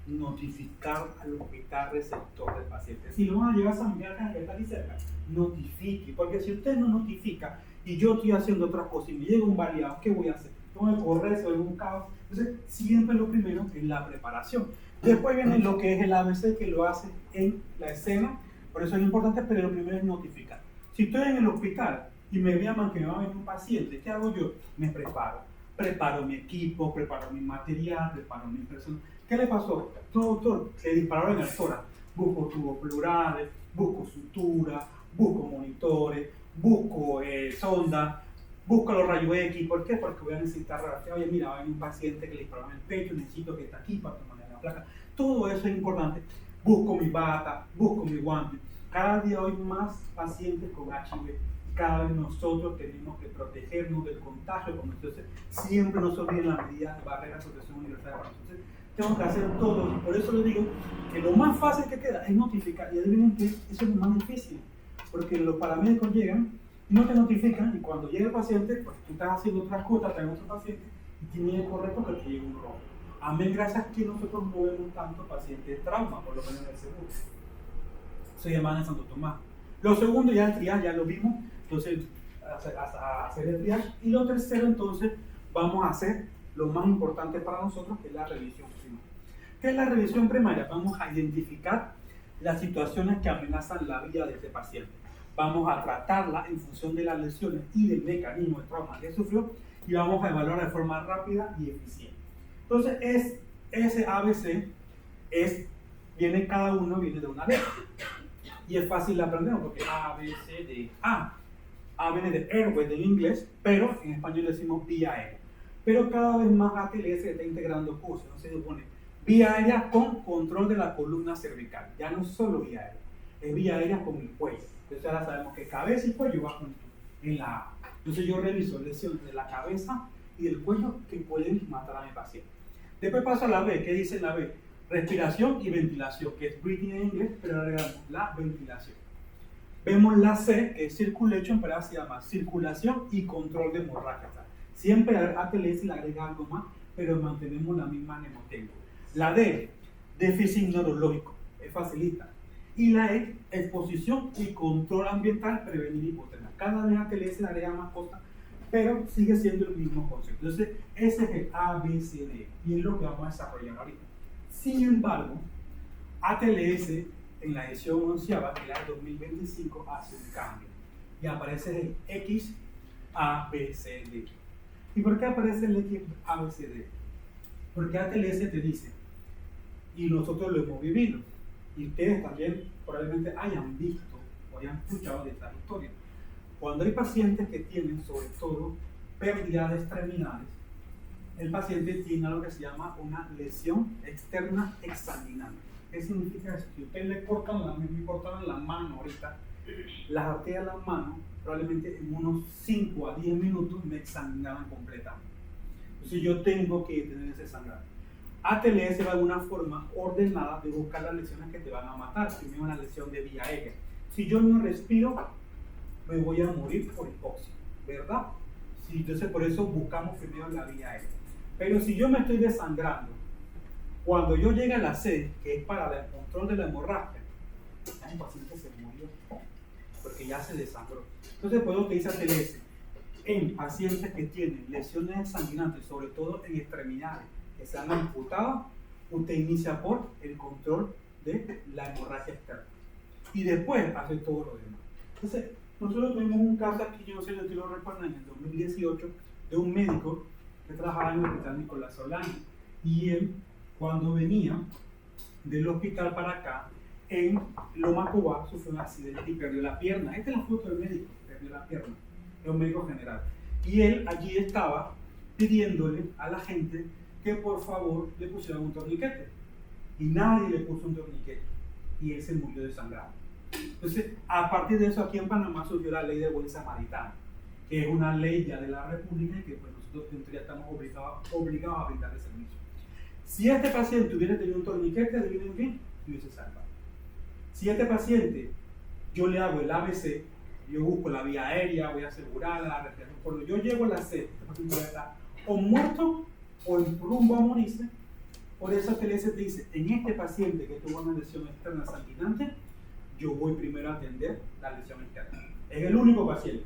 Notificar al hospital receptor del paciente. Si lo van a llevar a San Miguel, que está aquí cerca, notifique. Porque si usted no notifica y yo estoy haciendo otras cosas y me llega un variado, ¿qué voy a hacer? ¿Cómo me corre? ¿Soy un caos? Entonces, siempre lo primero es la preparación. Después viene lo que es el ABC, que lo hace en la escena. Por eso es importante, pero lo primero es notificar. Si estoy en el hospital y me llaman que me va a venir un paciente, ¿qué hago yo? Me preparo. Preparo mi equipo, preparo mi material, preparo mi persona. ¿Qué le pasó? Doctor, le dispararon en el tórax. Busco tubos pleurales, busco sutura, busco monitores, busco sonda, busco los rayos X. ¿Por qué? Porque voy a necesitar radiografía. Oye, mira, hay un paciente que le dispararon en el pecho, necesito que esté aquí para tomar la placa. Todo eso es importante. Busco mi bata, busco mi guante. Cada día hay más pacientes con HIV. Cada vez nosotros tenemos que protegernos del contagio. Entonces, siempre nos olviden las medidas de barrera de protección universal. Entonces, tengo que hacer todo. Por eso les digo que lo más fácil que queda es notificar. Y adivinen que eso es lo más difícil. Porque los paramédicos llegan y no te notifican. Y cuando llega el paciente, pues tú estás haciendo otras cosas, traes otro paciente y tiene el correcto que te llegue un robo. Amén, gracias que nosotros no vemos tanto pacientes de trauma, por lo menos en el seguro. Se llama en Santo Tomás. Lo segundo ya el triage, ya lo vimos. Entonces, hacer el triage. Y lo tercero, entonces, vamos a hacer lo más importante para nosotros, que es la revisión primaria. ¿Qué es la revisión primaria? Vamos a identificar las situaciones que amenazan la vida de este paciente. Vamos a tratarla en función de las lesiones y del mecanismo de trauma que sufrió y vamos a evaluar de forma rápida y eficiente. Entonces, ese ABC viene cada uno viene de una letra. Y es fácil de aprender porque A, B, C, D, A. A viene de airway en inglés, pero en español decimos vía aérea. Pero cada vez más ATLS está integrando cosas. Entonces se pone vía aérea con control de la columna cervical. Ya no es solo vía aérea, es vía aérea con el cuello. Entonces ahora sabemos que cabeza y cuello va junto en la A. Entonces yo reviso lesiones de la cabeza y del cuello que pueden matar a mi paciente. Después paso a la B. ¿Qué dice la B? Respiración y ventilación, que es breathing en inglés, pero agregamos la ventilación. Vemos la C, que es circulation, pero ahora se llama circulación y control de hemorragia. Siempre ATLS le agrega algo más, pero mantenemos la misma mnemotecnia. La D, déficit neurológico, es facilita. Y la E, exposición y control ambiental, prevenir hipotermia. Cada vez ATLS le agrega más cosas, pero sigue siendo el mismo concepto. Entonces, ese es el ABCD y es lo que vamos a desarrollar ahorita. Sin embargo, ATLS en la edición 11ª, que era el 2025, hace un cambio y aparece el XABCD. ¿Y por qué aparece el XABCD? Porque ATLS te dice, y nosotros lo hemos vivido, y ustedes también probablemente hayan visto o hayan escuchado de esta historia. Cuando hay pacientes que tienen sobre todo pérdida de extremidades, el paciente tiene algo que se llama una lesión externa exsanguinante. ¿Qué significa eso? Si usted le cortan la mano ahorita, las arterias de las manos probablemente en unos 5 a 10 minutos me exsanguinaban completamente. Entonces yo tengo que tener ese sangrado. ATLS va de una forma ordenada de buscar las lesiones que te van a matar. Primero una lesión de vía aérea. Si yo no respiro, me voy a morir por hipoxia, ¿verdad? Sí, entonces por eso buscamos primero la vía aérea. Pero si yo me estoy desangrando, cuando yo llegue a la C, que es para el control de la hemorragia, el paciente se murió porque ya se desangró. Entonces por eso que dice ATLS, en pacientes que tienen lesiones exsanguinantes, sobre todo en extremidades, que se han amputado, usted inicia por el control de la hemorragia externa y después hace todo lo demás. Entonces, nosotros tuvimos un caso aquí, yo no sé si ustedes lo recuerdan, en el 2018, de un médico que trabajaba en el hospital Nicolás Solani, y él, cuando venía del hospital para acá, en Loma Cobá, sufrió un accidente y perdió la pierna. Esta es la foto del médico, perdió la pierna, es un médico general, y él allí estaba pidiéndole a la gente que por favor le pusieran un torniquete, y nadie le puso un torniquete y él se murió desangrado. Entonces, a partir de eso, aquí en Panamá surgió la ley de buen samaritano, que es una ley ya de la República y que pues, nosotros en teoría estamos obligados a brindarle servicio. Si este paciente hubiera tenido un torniquete, adivinen qué, hubiese salvado. Si este paciente, yo le hago el ABC, yo busco la vía aérea, voy a asegurar la respiración, cuando yo llego a la C, este paciente va a estar o muerto o en rumbo a morirse. Por eso ATLS te dice, en este paciente que tuvo una lesión externa sanguinante, yo voy primero a atender la lesión externa. Es el único paciente.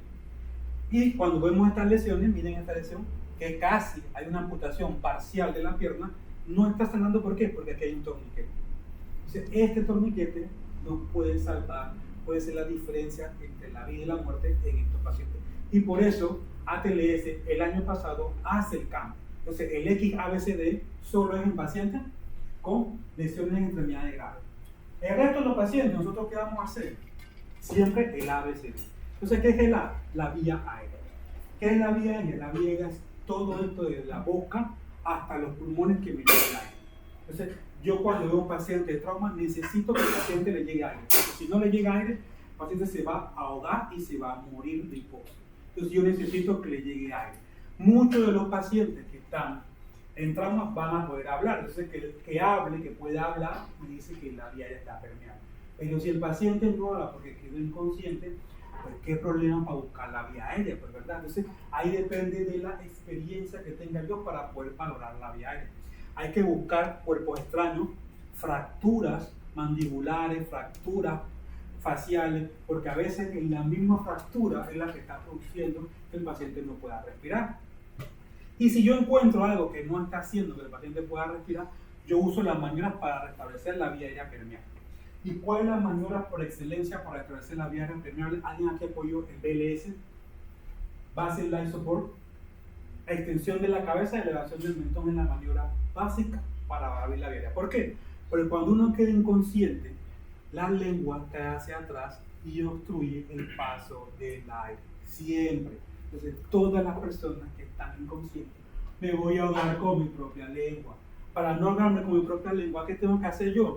Y cuando vemos estas lesiones, miren esta lesión, que casi hay una amputación parcial de la pierna, no está sanando. ¿Por qué? Porque aquí hay un torniquete. Entonces, este torniquete nos puede salvar, puede ser la diferencia entre la vida y la muerte en estos pacientes. Y por eso ATLS el año pasado hace el cambio. Entonces, el XABCD solo es en pacientes con lesiones en extremidades graves. El resto de los pacientes, ¿nosotros qué vamos a hacer? Siempre el ABCD. Entonces, ¿qué es el A? La vía aérea. ¿Qué es la vía aérea? La vía aérea es todo esto de la boca hasta los pulmones que me llegan el aire. Entonces, yo cuando veo un paciente de trauma, necesito que el paciente le llegue aire. Porque si no le llega aire, el paciente se va a ahogar y se va a morir de hipoxia. Entonces, yo necesito que le llegue aire. Muchos de los pacientes que están en trauma van a poder hablar. Entonces, que hable, que pueda hablar, me dice que la vía aérea está permeable. Pero si el paciente no habla porque quedó inconsciente, pues qué problema para buscar la vía aérea, pues, ¿verdad? Entonces, ahí depende de la experiencia que tenga yo para poder valorar la vía aérea. Hay que buscar cuerpos extraños, fracturas mandibulares, fracturas faciales, porque a veces en la misma fractura es la que está produciendo que el paciente no pueda respirar. Y si yo encuentro algo que no está haciendo que el paciente pueda respirar, yo uso las maniobras para restablecer la vía aérea permeable. ¿Y cuál es la maniobra por excelencia para restablecer la vía aérea permeable? Alguien aquí apoyó el BLS, Basic Life Support, extensión de la cabeza y elevación del mentón es la maniobra básica para abrir la vía aérea. ¿Por qué? Porque cuando uno queda inconsciente, la lengua cae hacia atrás y obstruye el paso del aire. Siempre. Entonces, todas las personas que están inconscientes, me voy a ahogar con mi propia lengua. Para no ahogarme con mi propia lengua, ¿qué tengo que hacer yo?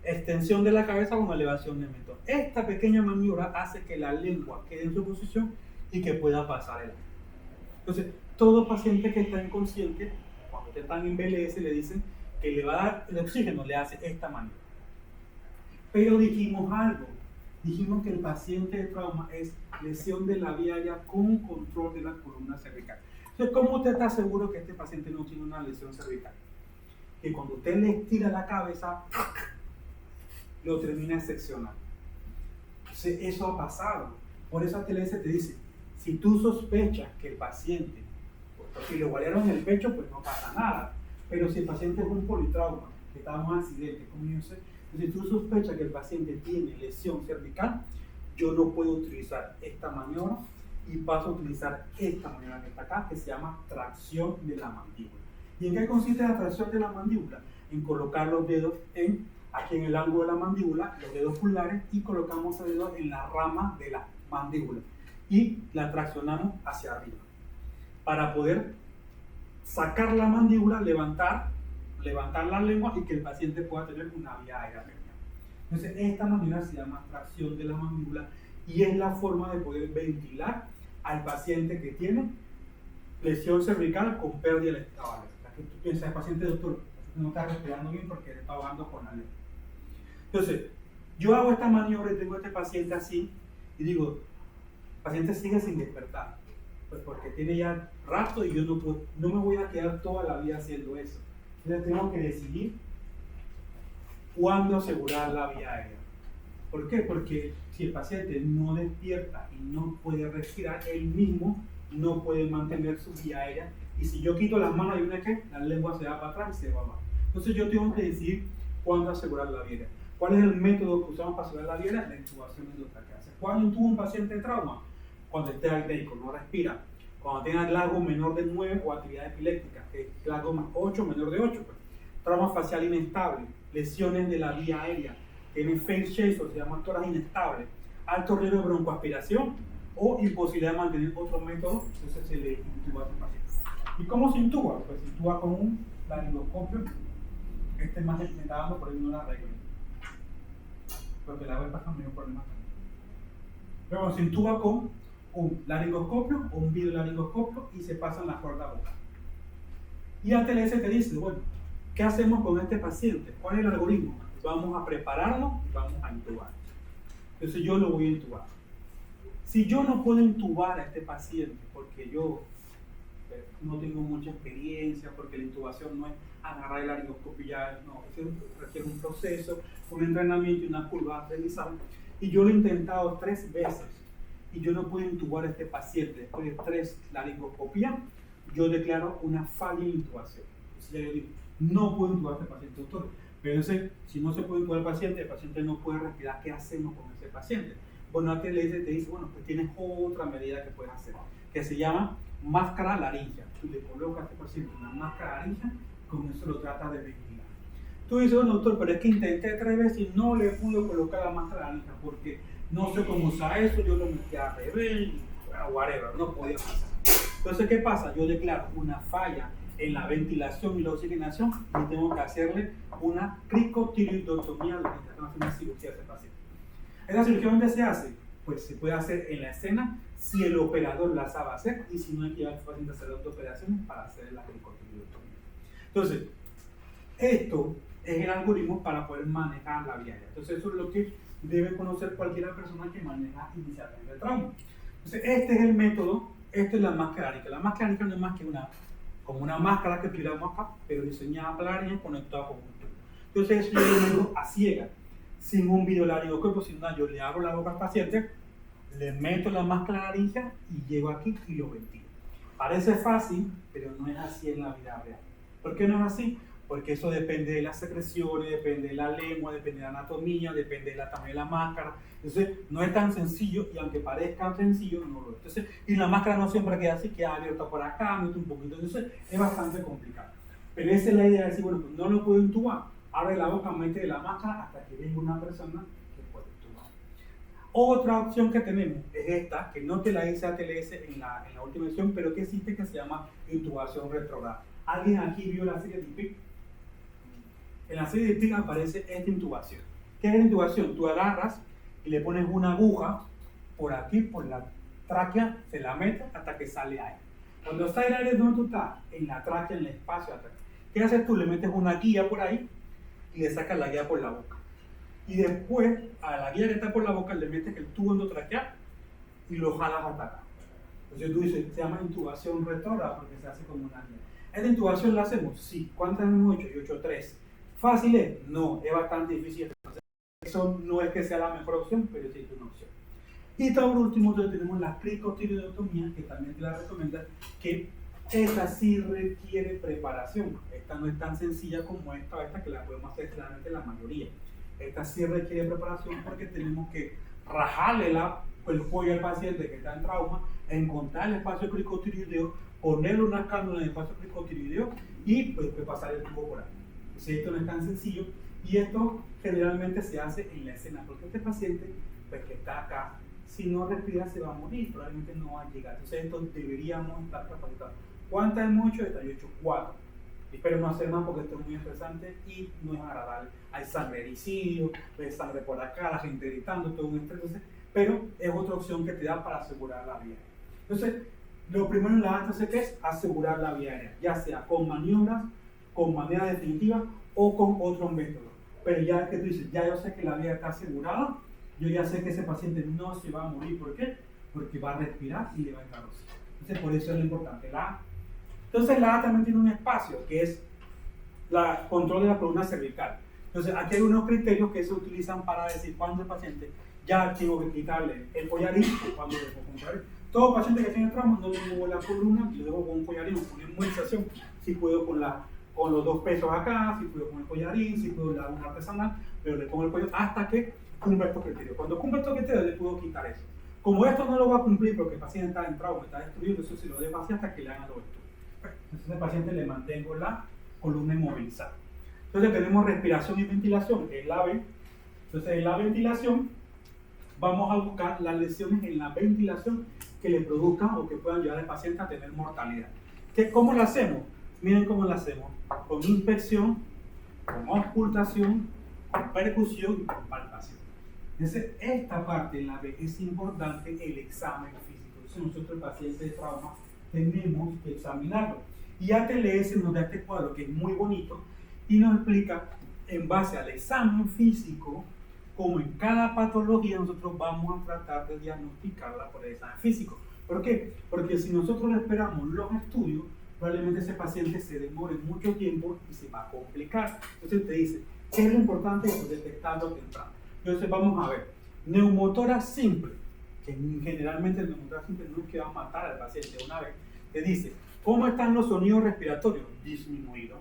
Extensión de la cabeza con elevación del mentón. Esta pequeña maniobra hace que la lengua quede en su posición y que pueda pasar el aire. Entonces, todo paciente que está inconsciente, cuando están en BLS, le dicen que le va a dar el oxígeno, le hace esta maniobra. Pero dijimos algo. Dijimos que el paciente de trauma es lesión de la vía aérea con control de la columna cervical. Entonces, ¿cómo usted está seguro que este paciente no tiene una lesión cervical? Que cuando usted le estira la cabeza, lo termina de seccionar. Entonces, eso ha pasado. Por eso TLS te dice, si tú sospechas que el paciente, pues, si le guardaron el pecho, pues no pasa nada. Pero si el paciente es un politrauma, que está en un accidente, como yo sé, si tú sospechas que el paciente tiene lesión cervical, yo no puedo utilizar esta maniobra y paso a utilizar esta maniobra que está acá, que se llama tracción de la mandíbula. ¿Y en qué consiste la tracción de la mandíbula? En colocar los dedos aquí en el ángulo de la mandíbula, los dedos pulgares, y colocamos los dedos en la rama de la mandíbula y la traccionamos hacia arriba para poder sacar la mandíbula, levantar la lengua y que el paciente pueda tener una vía aérea pequeña. Entonces, esta maniobra se llama tracción de la mandíbula y es la forma de poder ventilar al paciente que tiene lesión cervical con pérdida del estado aéreo. Que tú piensas, el paciente, doctor, no está respirando bien porque está ahogando con la lengua. Entonces, yo hago esta maniobra y tengo a este paciente así y digo, el paciente sigue sin despertar, pues porque tiene ya rato y yo no me voy a quedar toda la vida haciendo eso. Entonces tengo que decidir cuándo asegurar la vía aérea. ¿Por qué? Porque si el paciente no despierta y no puede respirar, él mismo no puede mantener su vía aérea. Y si yo quito las manos y una que la lengua se va para atrás y se va abajo. Entonces yo tengo que decidir cuándo asegurar la vía aérea. ¿Cuál es el método que usamos para asegurar la vía aérea? La intubación endotraqueal. ¿Cuándo intuba un paciente de trauma? Cuando esté alteico, no respira. Cuando tenga largo menor de 9 o actividad epiléptica, largo más 8, menor de 8. Pues. Trauma facial inestable, lesiones de la vía aérea, tiene face chaser, se llama tórax inestable, alto riesgo de broncoaspiración o imposibilidad de mantener otro método, entonces se le intuba a ese paciente. ¿Y cómo se intuba? Pues se intuba con un laringoscopio. Este más me está dando por ahí no la regla. Porque la vez pasada me dio problemas también. Pero bueno, se intuba con un laringoscopio o un videolaringoscopio y se pasan las cuerdas vocales. Y ATLS te dice, bueno, ¿qué hacemos con este paciente? ¿Cuál es el algoritmo? Vamos a prepararlo y vamos a intubar. Entonces yo lo voy a intubar. Si yo no puedo intubar a este paciente porque yo no tengo mucha experiencia, porque la intubación no es agarrar el laringoscopio ya, no, eso requiere un proceso, un entrenamiento y una curva de aprendizaje. Y yo lo he intentado 3 veces y yo no puedo intubar a este paciente después de 3 laringoscopías, yo declaro una falla en intubación. Entonces ya yo digo, no puedo intubar a este paciente, doctor. Pero entonces, si no se puede intubar al paciente, el paciente no puede respirar, ¿qué hacemos con ese paciente? Bueno, ATLS te dice, bueno, pues tienes otra medida que puedes hacer, que se llama máscara laringea. Tú le colocas a este paciente una máscara laringea, con eso lo tratas de ventilar. Tú dices, bueno, doctor, pero es que intenté 3 veces y no le pude colocar la máscara laringea porque no sé cómo usar eso, yo lo metí a revés, whatever, no podía pasar. Entonces, ¿qué pasa? Yo declaro una falla en la ventilación y la oxigenación y tengo que hacerle una cricotiroidectomía, una cirugía a ese paciente. ¿Esa cirugía dónde se hace? Pues se puede hacer en la escena si el operador la sabe hacer y si no hay que llevar al paciente a hacer otras operaciones para hacer la cricotiroidectomía. Entonces, esto es el algoritmo para poder manejar la vía aérea. Entonces, eso es lo que debe conocer cualquier persona que maneja inicialmente el trauma. Entonces, este es el método, esto es la máscara laringea. La máscara laringea no es más que como una máscara que tiramos acá, pero diseñada para la laringe conectada con un tubo. Entonces, eso yo lo meto a ciegas, sin un videolaringoscopio, sin nada. Yo le abro la boca al paciente, le meto la máscara laringea y llego aquí y lo ventilo. Parece fácil, pero no es así en la vida real. ¿Por qué no es así? Porque eso depende de las secreciones, depende de la lengua, depende de la anatomía, depende del tamaño de la máscara. Entonces, no es tan sencillo y aunque parezca sencillo, no lo es. Entonces, y la máscara no siempre queda así, queda abierta por acá, mete un poquito. Entonces, es bastante complicado. Pero esa es la idea de decir, bueno, pues no lo puedo intubar. Abre la boca, mete la máscara hasta que venga una persona que pueda intubar. Otra opción que tenemos es esta, que no te la dice ATLS en la última edición, pero que existe, que se llama intubación retrógrada. ¿Alguien aquí vio la serie de PIC? En la serie de PIC aparece esta intubación. ¿Qué es la intubación? Tú agarras y le pones una aguja por aquí, por la tráquea, se la metes hasta que sale aire. Cuando sale el aire, ¿dónde tú estás? En la tráquea, en el espacio. ¿Qué haces tú? Le metes una guía por ahí y le sacas la guía por la boca. Y después, a la guía que está por la boca, le metes el tubo endotraqueal y lo jalas hasta acá. Entonces tú dices, se llama intubación retrógrada porque se hace como una guía. ¿Esta intubación la hacemos? Sí. ¿Cuántas hemos hecho? Yo he hecho 3. ¿Fácil es? No, es bastante difícil. Eso no es que sea la mejor opción, pero sí es una opción. Y por último, tenemos la cricotireotomía, que también te la recomiendo, que esta sí requiere preparación. Esta no es tan sencilla como esta que la podemos hacer claramente la mayoría. Esta sí requiere preparación porque tenemos que rajarle el cuello al paciente que está en trauma, encontrar el espacio cricotiroideo, ponerle una cánula en el espacio cricotiroideo y pues pasar el tubo por ahí. Entonces, esto no es tan sencillo y esto generalmente se hace en la escena porque este paciente pues, que está acá, si no respira se va a morir, probablemente no va a llegar. Entonces esto deberíamos estar capacitados. ¿Cuántas hemos hecho? Esta yo he hecho 4. Espero no hacer más porque esto es muy estresante y no es agradable. Hay sangre ericidio, hay sangre por acá, la gente gritando, todo un estrés. Entonces, pero es otra opción que te da para asegurar la vía aérea. Entonces, lo primero en la ATC que es asegurar la vía aérea, ya sea con maniobras, con manera definitiva o con otros métodos. Pero ya que tú dices, ya yo sé que la vía está asegurada, yo ya sé que ese paciente no se va a morir. ¿Por qué? Porque va a respirar y le va a entrar oxígeno. Entonces, por eso es lo importante, la A. Entonces, la A también tiene un espacio que es el control de la columna cervical. Entonces, aquí hay unos criterios que se utilizan para decir cuándo el paciente ya tengo que quitarle el collarín o cuando le pongo un collarín. Todo paciente que tiene trauma no le muevo la columna, le dejo con un collarín o con una inmovilización. Si puedo con los 2 pesos acá, si puedo con el collarín, si puedo dar un artesanal, pero le pongo el collarín hasta que cumpla estos criterios. Cuando cumpla estos criterios, le puedo quitar eso. Como esto no lo va a cumplir porque el paciente está en trauma, está destruido, entonces se lo dejo así hasta que le hagan los estudios. Entonces, al paciente le mantengo la columna inmovilizada. Entonces, tenemos respiración y ventilación, que es la B. Entonces, en la ventilación, vamos a buscar las lesiones en la ventilación que le produzcan o que puedan llevar al paciente a tener mortalidad. ¿Cómo lo hacemos? Miren cómo lo hacemos. Con inspección, con auscultación, con percusión y con palpación. Entonces, esta parte en la B es importante el examen físico. Entonces, nosotros, el paciente de trauma, tenemos que examinarlo. Y ATLS nos da este cuadro que es muy bonito y nos explica, en base al examen físico, como en cada patología nosotros vamos a tratar de diagnosticarla por el examen físico. ¿Por qué? Porque si nosotros esperamos los estudios, probablemente ese paciente se demore mucho tiempo y se va a complicar. Entonces te dice, ¿qué es lo importante? Pues detectarlo temprano. Entonces vamos a ver, neumotórax simple, que generalmente el neumotórax simple no es que va a matar al paciente una vez, te dice, ¿cómo están los sonidos respiratorios? Disminuidos.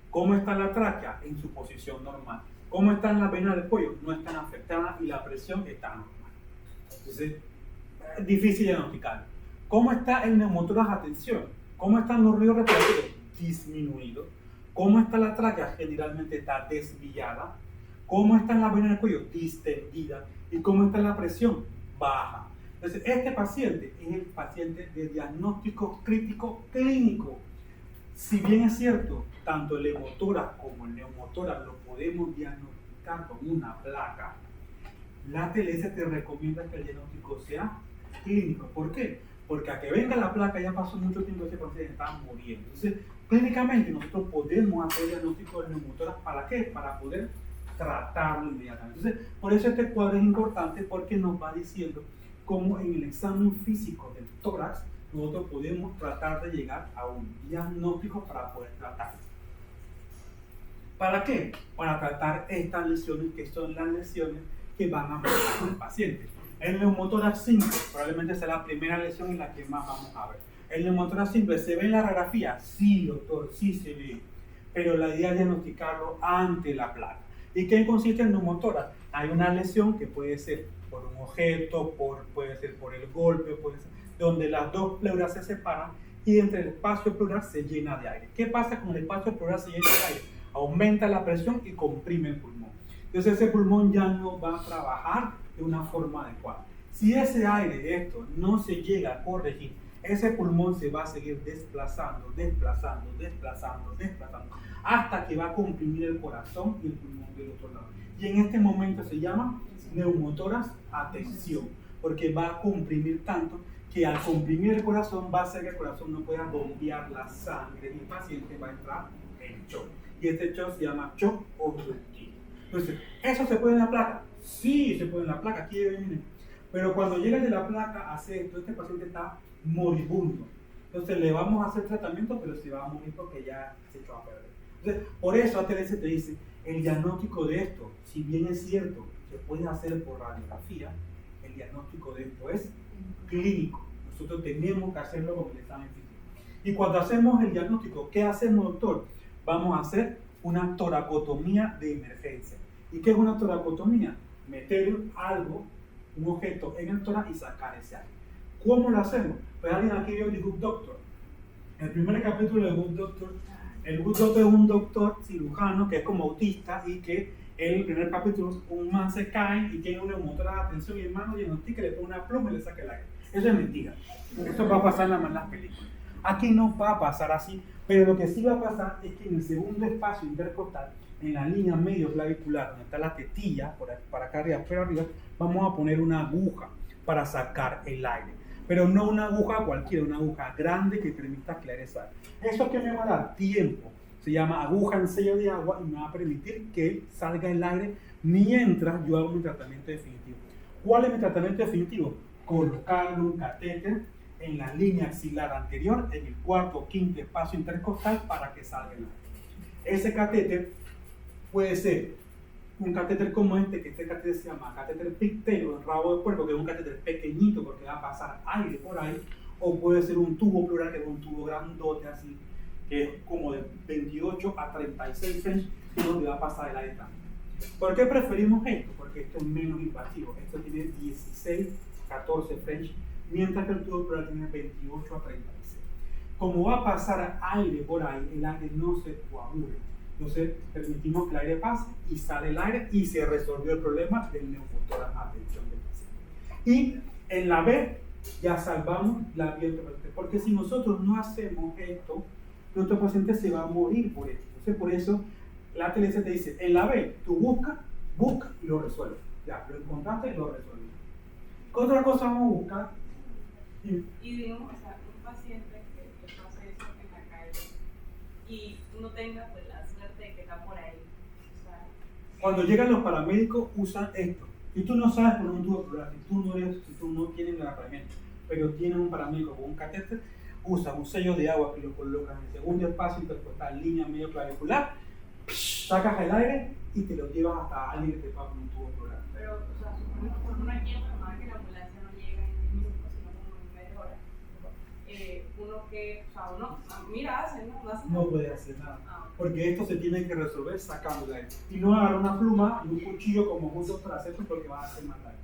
¿Cómo está la tráquea? En su posición normal. ¿Cómo están las venas del cuello? No están afectadas y la presión está normal. Entonces, es difícil diagnosticar. ¿Cómo está el neumotórax? Atención. ¿Cómo están los ruidos respiratorios? Disminuidos. ¿Cómo está la tráquea? Generalmente está desviada. ¿Cómo están las venas del cuello? Distendida. ¿Y cómo está la presión? Baja. Entonces, este paciente es el paciente de diagnóstico crítico clínico. Si bien es cierto, tanto el hemotórax como el neumotórax lo podemos diagnosticar con una placa, la ATLS te recomienda que el diagnóstico sea clínico. ¿Por qué? Porque a que venga la placa ya pasó mucho tiempo ese paciente está muriendo. Entonces, clínicamente nosotros podemos hacer diagnóstico del neumotórax. ¿Para qué? Para poder tratarlo inmediatamente. Entonces, por eso este cuadro es importante porque nos va diciendo cómo en el examen físico del tórax nosotros podemos tratar de llegar a un diagnóstico para poder tratarlo. ¿Para qué? Para tratar estas lesiones que son las lesiones que van a matar al paciente. El neumotórax simple probablemente sea la primera lesión en la que más vamos a ver. El neumotórax simple, ¿se ve en la radiografía? Sí, doctor, sí se ve. Pero la idea es diagnosticarlo ante la placa. ¿Y qué consiste el neumotórax? Hay una lesión que puede ser por un objeto, puede ser por el golpe, puede ser donde las dos pleuras se separan y entre el espacio pleural se llena de aire. ¿Qué pasa con el espacio pleural se llena de aire? Aumenta la presión y comprime el pulmón. Entonces ese pulmón ya no va a trabajar de una forma adecuada. Si ese aire, no se llega a corregir, ese pulmón se va a seguir desplazando, hasta que va a comprimir el corazón y el pulmón del otro lado. Y en este momento se llama neumotórax a tensión, porque va a comprimir tanto que al comprimir el corazón va a hacer que el corazón no pueda bombear la sangre y el paciente va a entrar en shock. Y este shock se llama shock obstructivo. Entonces, ¿eso se puede en la placa? Sí, se puede en la placa. Aquí miren. Pero cuando llega de la placa a hacer esto, este paciente está moribundo. Entonces le vamos a hacer tratamiento, pero se va a morir porque ya se echó a perder. Entonces, por eso ATLS te dice, el diagnóstico de esto, si bien es cierto que puede hacer por radiografía, el diagnóstico de esto es clínico. Nosotros tenemos que hacerlo con el examen físico. Y cuando hacemos el diagnóstico, ¿qué hacemos, doctor? Vamos a hacer una toracotomía de emergencia. ¿Y qué es una toracotomía? Meter algo, un objeto en el tórax y sacar ese aire. ¿Cómo lo hacemos? Pues alguien aquí vio The Good Doctor. El primer capítulo de Good Doctor, el Good Doctor es un doctor cirujano que es como autista y que el primer capítulo un man se cae y tiene una neumotora de atención y el man lo diagnostica, le pone una pluma y le saca el aire. Eso es mentira. Eso va a pasar en las películas. Aquí no va a pasar así, pero lo que sí va a pasar es que en el segundo espacio intercostal, en la línea medio clavicular, donde está la tetilla, para acá arriba, por arriba, vamos a poner una aguja para sacar el aire. Pero no una aguja cualquiera, una aguja grande que permita que el aire salga. Eso que me va a dar tiempo, se llama aguja en sello de agua y me va a permitir que salga el aire mientras yo hago mi tratamiento definitivo. ¿Cuál es mi tratamiento definitivo? Colocarle un catéter en la línea axilar anterior, en el cuarto o quinto espacio intercostal para que salga el aire. Ese catéter puede ser un catéter como que este catéter se llama catéter pigtail, el rabo de puerco, que es un catéter pequeñito porque va a pasar aire por ahí, o puede ser un tubo pleural, que es un tubo grandote así, que es como de 28 a 36 French, y donde va a pasar el aire también. ¿Por qué preferimos esto? Porque esto es menos invasivo. Esto tiene 16, 14 French, mientras que el tubo pleural tiene 28 a 36. Como va a pasar aire por ahí, el aire no se coagula. Entonces permitimos que el aire pase y sale el aire y se resolvió el problema del neumotórax a atención del paciente. Y en la B ya salvamos la vía intermitente, porque si nosotros no hacemos esto, nuestro paciente se va a morir por esto. Entonces por eso la ATLS te dice, en la B tú busca y lo resuelves. Ya, lo encontraste y lo resolviste. ¿Qué otra cosa vamos a buscar? Y digamos, o sea, un paciente que le pase eso en la calle y uno tenga pues la suerte de que está por ahí. O sea, Cuando llegan los paramédicos usan esto. Si tú no sabes poner un tubo pleural, si tú no tienes la herramienta, pero tienes un paramédico con un catéter, usa un sello de agua que lo colocas en el segundo espacio intercostal, línea medio clavicular, sacas el aire y te lo llevas hasta alguien que te paga con un tubo pleural. pero, o sea, supongamos por una aquí enfermada que la ambulancia no llega en 10 minutos, sino como en media hora. Uno que, o sea, uno mira, hace, ¿no? No hace nada. No puede hacer nada. Ah, ok. Porque esto se tiene que resolver sacando el aire. Y no agarrar una pluma y un cuchillo como un doctor hace esto porque va a hacer más daño.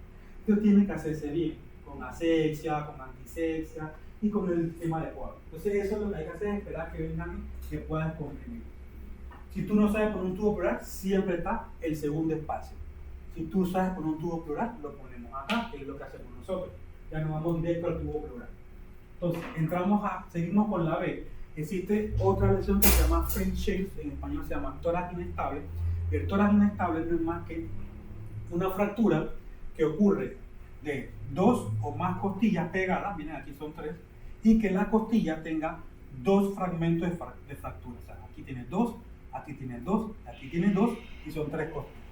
Esto tiene que hacerse bien, con asepsia, con antisepsia y con el tema adecuado. Entonces eso es lo que hay que hacer, es esperar que vengan y que puedan comprimir. Si tú no sabes poner un tubo pleural, siempre está el segundo espacio. Si tú sabes poner un tubo pleural, lo ponemos acá, que es lo que hacemos nosotros. Ya nos vamos directo al tubo pleural. Entonces, seguimos con la B. Existe otra lesión que se llama French Shapes, en español se llama tórax inestable. El tórax inestable no es más que una fractura que ocurre de 2 o más costillas pegadas, miren aquí son 3, y que la costilla tenga 2 fragmentos de fractura. O sea, aquí tiene 2, aquí tiene 2, aquí tiene 2 y son 3 costillas.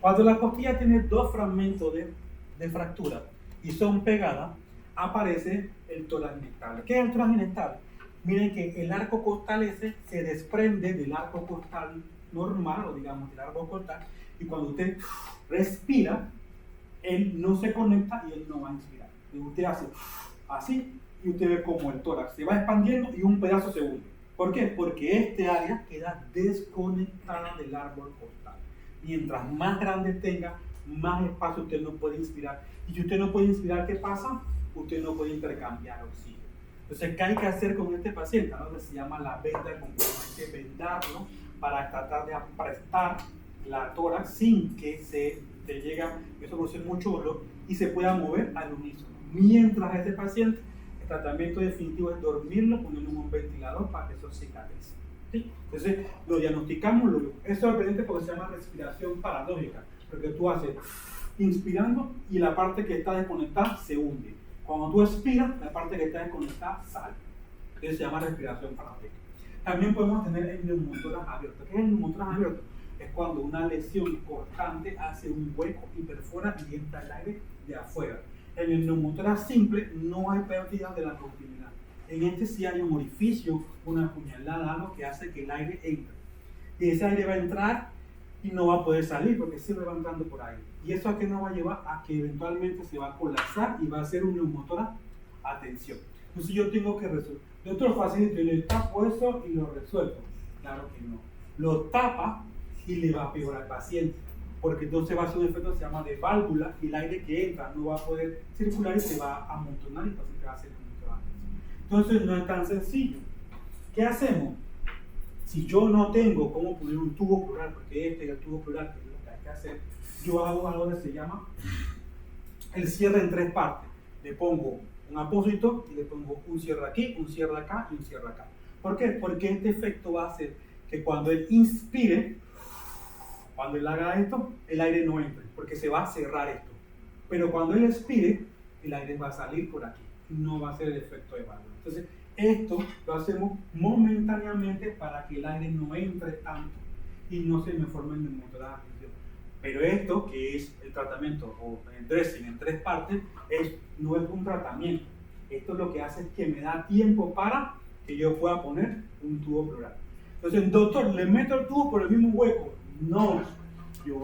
Cuando la costilla tiene 2 fragmentos de fractura y son pegadas, aparece el tórax inestable. ¿Qué es el tórax inestable? Miren que el arco costal ese se desprende del arco costal normal, o digamos del arco costal, y cuando usted respira, él no se conecta y él no va a inspirar. Y usted hace así y usted ve como el tórax se va expandiendo y un pedazo se hunde. ¿Por qué? Porque este área queda desconectada del árbol costal. Mientras más grande tenga, más espacio usted no puede inspirar. Y si usted no puede inspirar, ¿qué pasa? Usted no puede intercambiar oxígeno. Entonces, ¿qué hay que hacer con este paciente? Lo que se llama la venda del complejo. Hay que vendarlo para tratar de aprestar la tórax sin que se llegue, eso produce mucho dolor y se pueda mover al unísono. Mientras este paciente, el tratamiento definitivo es dormirlo, ponerle un ventilador para que eso cicatrice. ¿Sí? Entonces, lo diagnosticamos, eso es sorprendente porque se llama respiración paradójica, porque tú haces inspirando y la parte que está desconectada se hunde. Cuando tú expiras, la parte que está desconectada sale. Entonces se llama respiración paradójica. También podemos tener el neumotórax abierto. ¿Qué es el neumotórax abierto? Es cuando una lesión cortante hace un hueco y perfora y entra el aire de afuera. En el neumotórax simple no hay pérdida de la continuidad. En este sí hay un orificio, una puñalada, algo que hace que el aire entre. y ese aire va a entrar y no va a poder salir porque siempre va entrando por ahí. ¿Y eso a qué nos va a llevar? A que eventualmente se va a colapsar y va a ser un neumotórax a tensión. Entonces yo tengo que resolver. Doctor, facilito, le tapo eso y lo resuelvo. Claro que no. Lo tapa y le va a peor al paciente, porque entonces va a hacer un efecto que se llama de válvula y el aire que entra no va a poder circular y se va a amontonar y el paciente va a hacer un neumotórax. Entonces no es tan sencillo. ¿Qué hacemos? Si yo no tengo cómo poner un tubo pleural, porque este es el tubo pleural, que es lo que hay que hacer, yo hago algo que se llama el cierre en 3 partes. Le pongo un apósito y le pongo un cierre aquí, un cierre acá y un cierre acá. ¿Por qué? Porque este efecto va a hacer que cuando él inspire, cuando él haga esto, el aire no entre, porque se va a cerrar esto. Pero cuando él expire, el aire va a salir por aquí, no va a ser el efecto de válvula. Entonces, esto lo hacemos momentáneamente para que el aire no entre tanto y no se me forme el neumotórax. Pero esto, que es el tratamiento o el dressing en 3 partes, no es un tratamiento. Esto lo que hace es que me da tiempo para que yo pueda poner un tubo pleural. Entonces, doctor, ¿le meto el tubo por el mismo hueco? No. Yo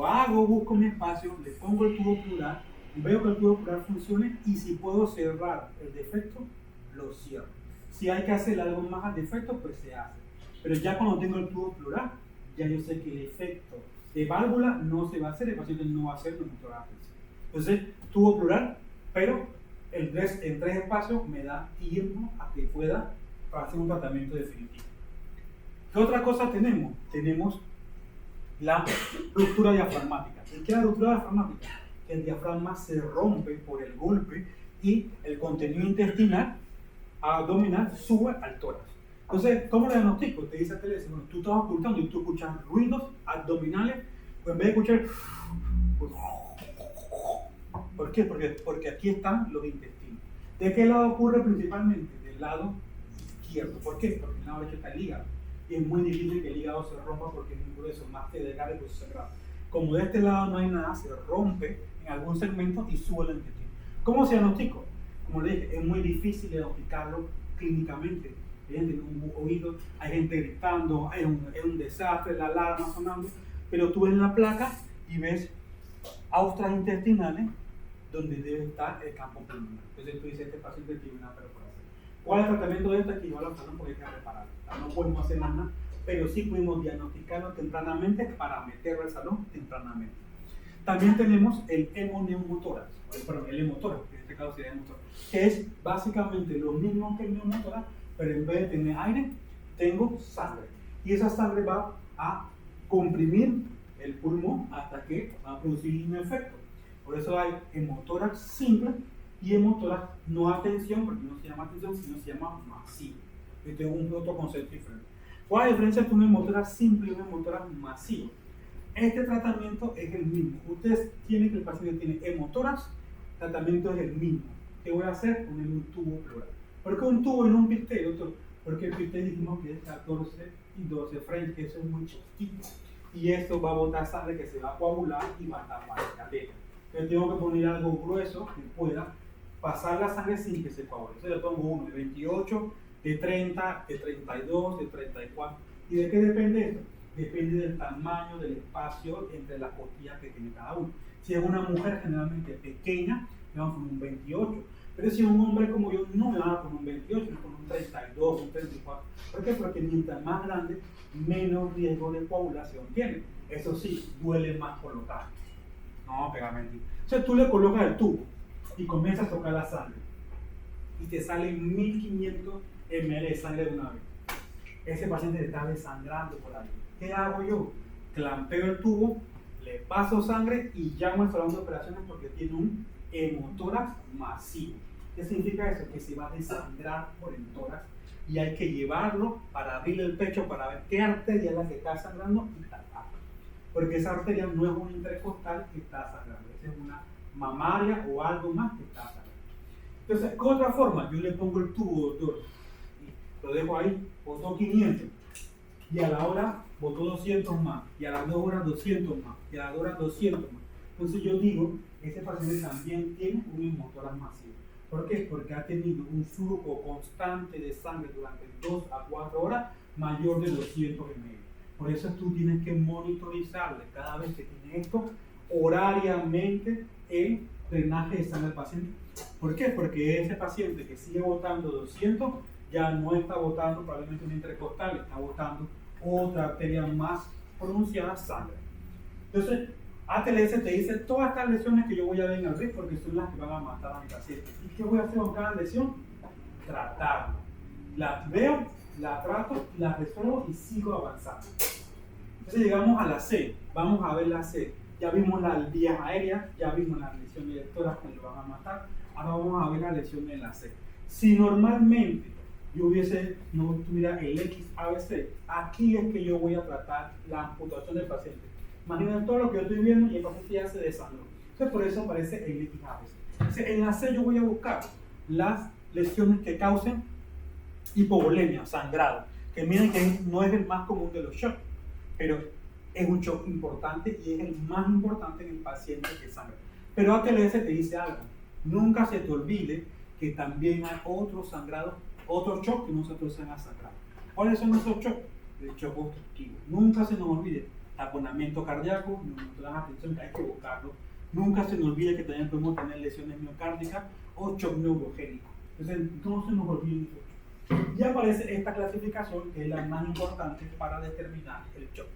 busco mi espacio, le pongo el tubo pleural, veo que el tubo pleural funcione y si puedo cerrar el defecto, lo cierro. Si hay que hacer algo más al defecto, pues se hace. Pero ya cuando tengo el tubo pleural, ya yo sé que el efecto de válvula no se va a hacer, el paciente no va a hacer neumotórax. Entonces, tubo pleural, pero el dress en 3 espacios me da tiempo a que pueda hacer un tratamiento definitivo. ¿Qué otra cosa tenemos? Tenemos la ruptura diafragmática. ¿Y qué es la ruptura diafragmática? Que el diafragma se rompe por el golpe y el contenido intestinal abdominal sube al tórax. Entonces, ¿cómo lo diagnostico? Te dice el teléfono, tú estás ocultando y tú escuchas ruidos abdominales, pues en vez de escuchar, pues, ¿por qué? Porque aquí están los intestinos. ¿De qué lado ocurre principalmente? Del lado izquierdo. ¿Por qué? Porque en el lado derecho está el hígado. Y es muy difícil que el hígado se rompa porque es muy grueso, más que de carne, pues se graba. Como de este lado no hay nada, se rompe en algún segmento y sube el intestino. ¿Cómo se diagnostica? Como le dije, es muy difícil diagnosticarlo clínicamente. Hay gente con un oído, hay gente gritando, es un desastre, la alarma sonando, pero tú ves la placa y ves austras intestinales donde debe estar el campo pulmonar. Entonces tú dices, este paciente tiene una perforación. ¿Cuál es el tratamiento de esto? Que llevarlo al salón porque hay que repararlo. No podemos hacer nada, pero sí pudimos diagnosticarlo tempranamente para meterlo al salón tempranamente. También tenemos el hemoneumotórax, el hemotórax, en este caso sería hemotórax, que es básicamente lo mismo que el neumotórax, pero en vez de tener aire, tengo sangre. Y esa sangre va a comprimir el pulmón hasta que va a producir un efecto. Por eso hay hemotórax simple y hemotórax no a tensión, porque no se llama tensión, sino se llama masivo. Este es un otro concepto diferente. ¿Cuál es la diferencia entre un hemotórax simple y un hemotórax masivo? Este tratamiento es el mismo. Ustedes tienen que el paciente tiene hemotórax, el tratamiento es el mismo. ¿Qué voy a hacer? Poner un tubo pleural. ¿Por qué un tubo y no un pisteo, doctor? Porque el pisteo dijimos que es 14 y 12 French, que eso es muy chiquitito. Y esto va a botar sangre que se va a coagular y va a tapar el catéter. Yo tengo que poner algo grueso que pueda pasar la sangre sin que se coagule. Entonces le pongo uno de 28, de 30, de 32, de 34. ¿Y de qué depende esto? Depende del tamaño del espacio entre las costillas que tiene cada uno. Si es una mujer generalmente pequeña, le vamos a poner un 28. Pero si es un hombre como yo, no me van a poner un 28, me poner un 32, un 34. ¿Por qué? Porque mientras más grande, menos riesgo de coagulación tiene. Eso sí, duele más colocar. No, pegamento. O sea, tú le colocas el tubo y comienzas a tocar la sangre. Y te salen 1500 ml de sangre de una vez. Ese paciente le está desangrando por ahí. ¿Qué hago yo? Clampeo el tubo, le paso sangre y llamo al salón de operaciones porque tiene un hemotórax masivo. ¿Qué significa eso? Que se va a desangrar por el tórax y hay que llevarlo para abrirle el pecho para ver qué arteria es la que está sangrando y tapar. Porque esa arteria no es una intercostal que está sangrando, esa es una mamaria o algo más que está sangrando. Entonces, ¿qué otra forma? Yo le pongo el tubo, doctor, y lo dejo ahí, botó 500 y a la hora botó 200 más, y a las 2 horas 200 más, y a las 2 horas 200 más. Entonces yo digo, ese paciente también tiene un hemotórax masivo. ¿Por qué? Porque ha tenido un flujo constante de sangre durante 2 a 4 horas mayor de 200 ml. Por eso tú tienes que monitorizarle cada vez que tienes esto horariamente el drenaje de sangre del paciente. ¿Por qué? Porque ese paciente que sigue botando 200 ya no está botando probablemente un intercostal, está botando otra arteria más pronunciada, sangre. Entonces, ATLS te dice todas estas lesiones que yo voy a ver en el RIF porque son las que van a matar a mi paciente. ¿Y qué voy a hacer con cada lesión? Tratarla. La veo, la trato, la resuelvo y sigo avanzando. Entonces llegamos a la C. Vamos a ver la C. Ya vimos las vías aéreas, ya vimos las lesiones directoras que lo van a matar. Ahora vamos a ver la lesión en la C. Si normalmente yo no tuviera el XABC, aquí es que yo voy a tratar la amputación del paciente. Imaginen todo lo que yo estoy viendo y el paciente ya se desangró. Entonces por eso aparece el XABC. Entonces en la C yo voy a buscar las lesiones que causen hipovolemia, sangrado. Que miren que no es el más común de los shocks, pero es un shock importante y es el más importante en el paciente que sangra. Pero ATLS te dice algo. Nunca se te olvide que también hay otros sangrados, otros shocks que no se producen a sangrado. ¿Cuáles son esos shocks? El shock obstructivo. Nunca se nos olvide. Taponamiento cardíaco, nos dan atención que hay que buscarlo. Nunca se nos olvide que también podemos tener lesiones miocárdicas o shock neurogénico. Entonces, no se nos olvide eso. Y aparece esta clasificación que es la más importante para determinar el shock.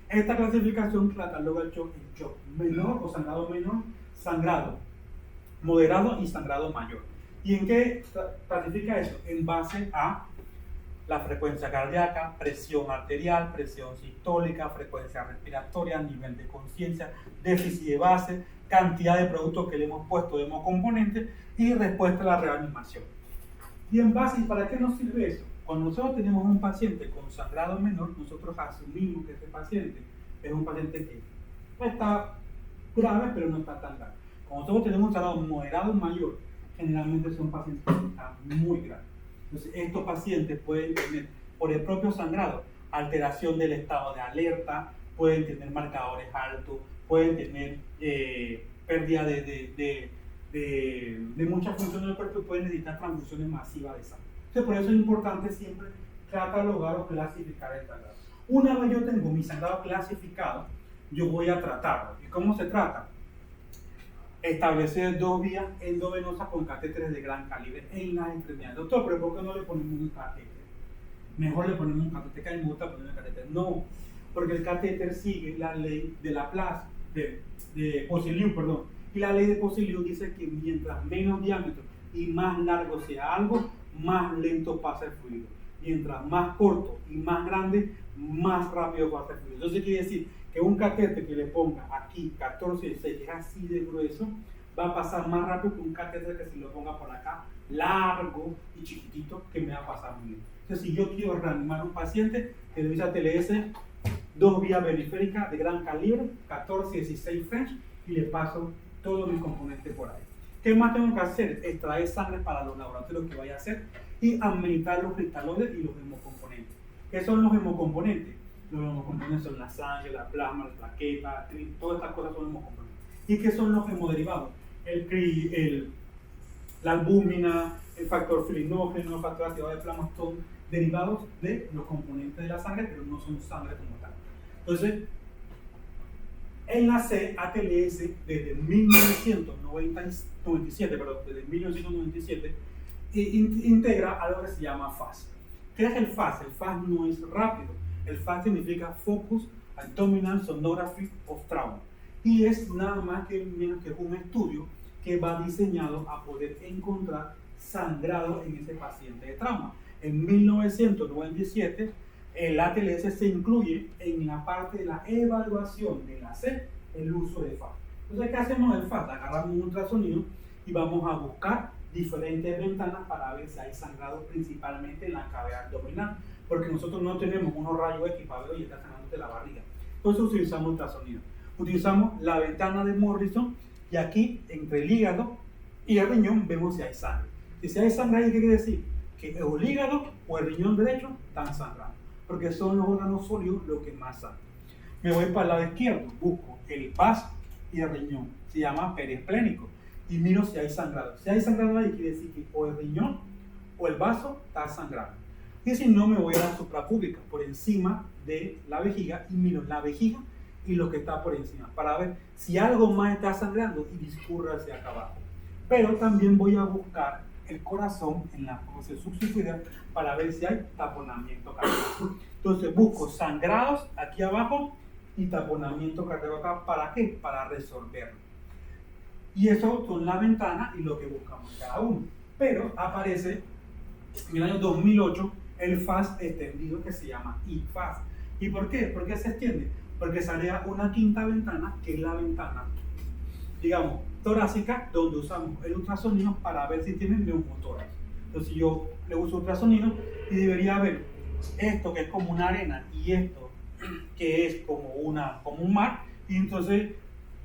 Esta clasificación cataloga el shock en shock menor o sangrado menor, sangrado moderado y sangrado mayor. ¿Y en qué clasifica eso? En base a la frecuencia cardíaca, presión arterial, presión sistólica, frecuencia respiratoria, nivel de conciencia, déficit de base, cantidad de productos que le hemos puesto de hemocomponentes y respuesta a la reanimación. Y en base, ¿para qué nos sirve eso? Cuando nosotros tenemos un paciente con sangrado menor, nosotros asumimos que este paciente es un paciente que está grave, pero no está tan grave. Cuando nosotros tenemos un sangrado moderado mayor, generalmente son pacientes que están muy graves. Entonces, estos pacientes pueden tener, por el propio sangrado, alteración del estado de alerta, pueden tener marcadores altos, pueden tener pérdida de muchas funciones del cuerpo y pueden necesitar transfusiones masivas de sangre. Entonces, por eso es importante siempre catalogar o clasificar el sangrado. Una vez yo tengo mi sangrado clasificado, yo voy a tratarlo. ¿Y cómo se trata? Establecer 2 vías endovenosas con catéteres de gran calibre en las extremidades. Doctor, ¿pero por qué no le ponemos un catéter? Mejor le ponemos un catéter, que hay mucha poner un catéter. No, porque el catéter sigue la ley de Laplace, de Poiseuille, perdón. Y la ley de Poiseuille dice que mientras menos diámetro y más largo sea algo, más lento pasa el fluido. Mientras más corto y más grande, más rápido pasa el fluido. Entonces quiere decir que un catéter que le ponga aquí 14,6, que es así de grueso, va a pasar más rápido que un catéter que si lo ponga por acá largo y chiquitito, que me va a pasar muy bien. Entonces, si yo quiero reanimar a un paciente que utiliza ATLS, 2 vías periféricas de gran calibre, 14,16 French, y le paso todos mis componentes por ahí. ¿Qué más tengo que hacer? Extraer sangre para los laboratorios que vaya a hacer y administrar los cristaloides y los hemocomponentes. ¿Qué son los hemocomponentes? Los hemocomponentes son la sangre, la plasma, las plaquetas, todas estas cosas son hemocomponentes. ¿Y qué son los hemoderivados? La albúmina, el factor filinógeno, el factor activado de plasma, son derivados de los componentes de la sangre, pero no son sangre como tal. Entonces, en la C, ATLS, desde 1997, integra algo que se llama FAS. ¿Qué es el FAS? El FAS no es rápido. El FAS significa Focus Abdominal Sonography of Trauma. Y es nada más que menos que un estudio que va diseñado a poder encontrar sangrado en ese paciente de trauma. En 1997, el ATLS se incluye en la parte de la evaluación de la C, el uso de FAS. Entonces, ¿qué hacemos del FAS? Agarramos un ultrasonido y vamos a buscar diferentes ventanas para ver si hay sangrado principalmente en la cavidad abdominal, porque nosotros no tenemos unos rayos X para ver y está sangrando de la barriga. Entonces utilizamos ultrasonido. Utilizamos la ventana de Morrison y aquí entre el hígado y el riñón vemos si hay sangre. Y si hay sangre ahí, ¿qué quiere decir? Que el hígado o el riñón derecho están sangrando, porque son los órganos sólidos los que más sangran. Me voy para el lado izquierdo, busco el vas y el riñón, se llama periesplénico, y miro si hay sangrado. Si hay sangrado ahí, quiere decir que o el riñón o el vaso está sangrando. Y si no, me voy a la suprapúbica, por encima de la vejiga, y miro la vejiga y lo que está por encima, para ver si algo más está sangrando y discurre hacia acá abajo. Pero también voy a buscar el corazón en la fosa subsidiaria para ver si hay taponamiento cardíaco. Entonces busco sangrados aquí abajo y taponamiento cardíaco acá. ¿Para qué? Para resolverlo. Y eso son las ventanas y lo que buscamos cada uno. Pero aparece en el año 2008 el FAS extendido que se llama IFAS. ¿Y por qué? ¿Por qué se extiende? Porque sale una quinta ventana, que es la ventana, digamos, torácica, donde usamos el ultrasonido para ver si tiene neumotórax. Entonces yo le uso ultrasonido y debería ver esto que es como una arena y esto que es como un mar, y entonces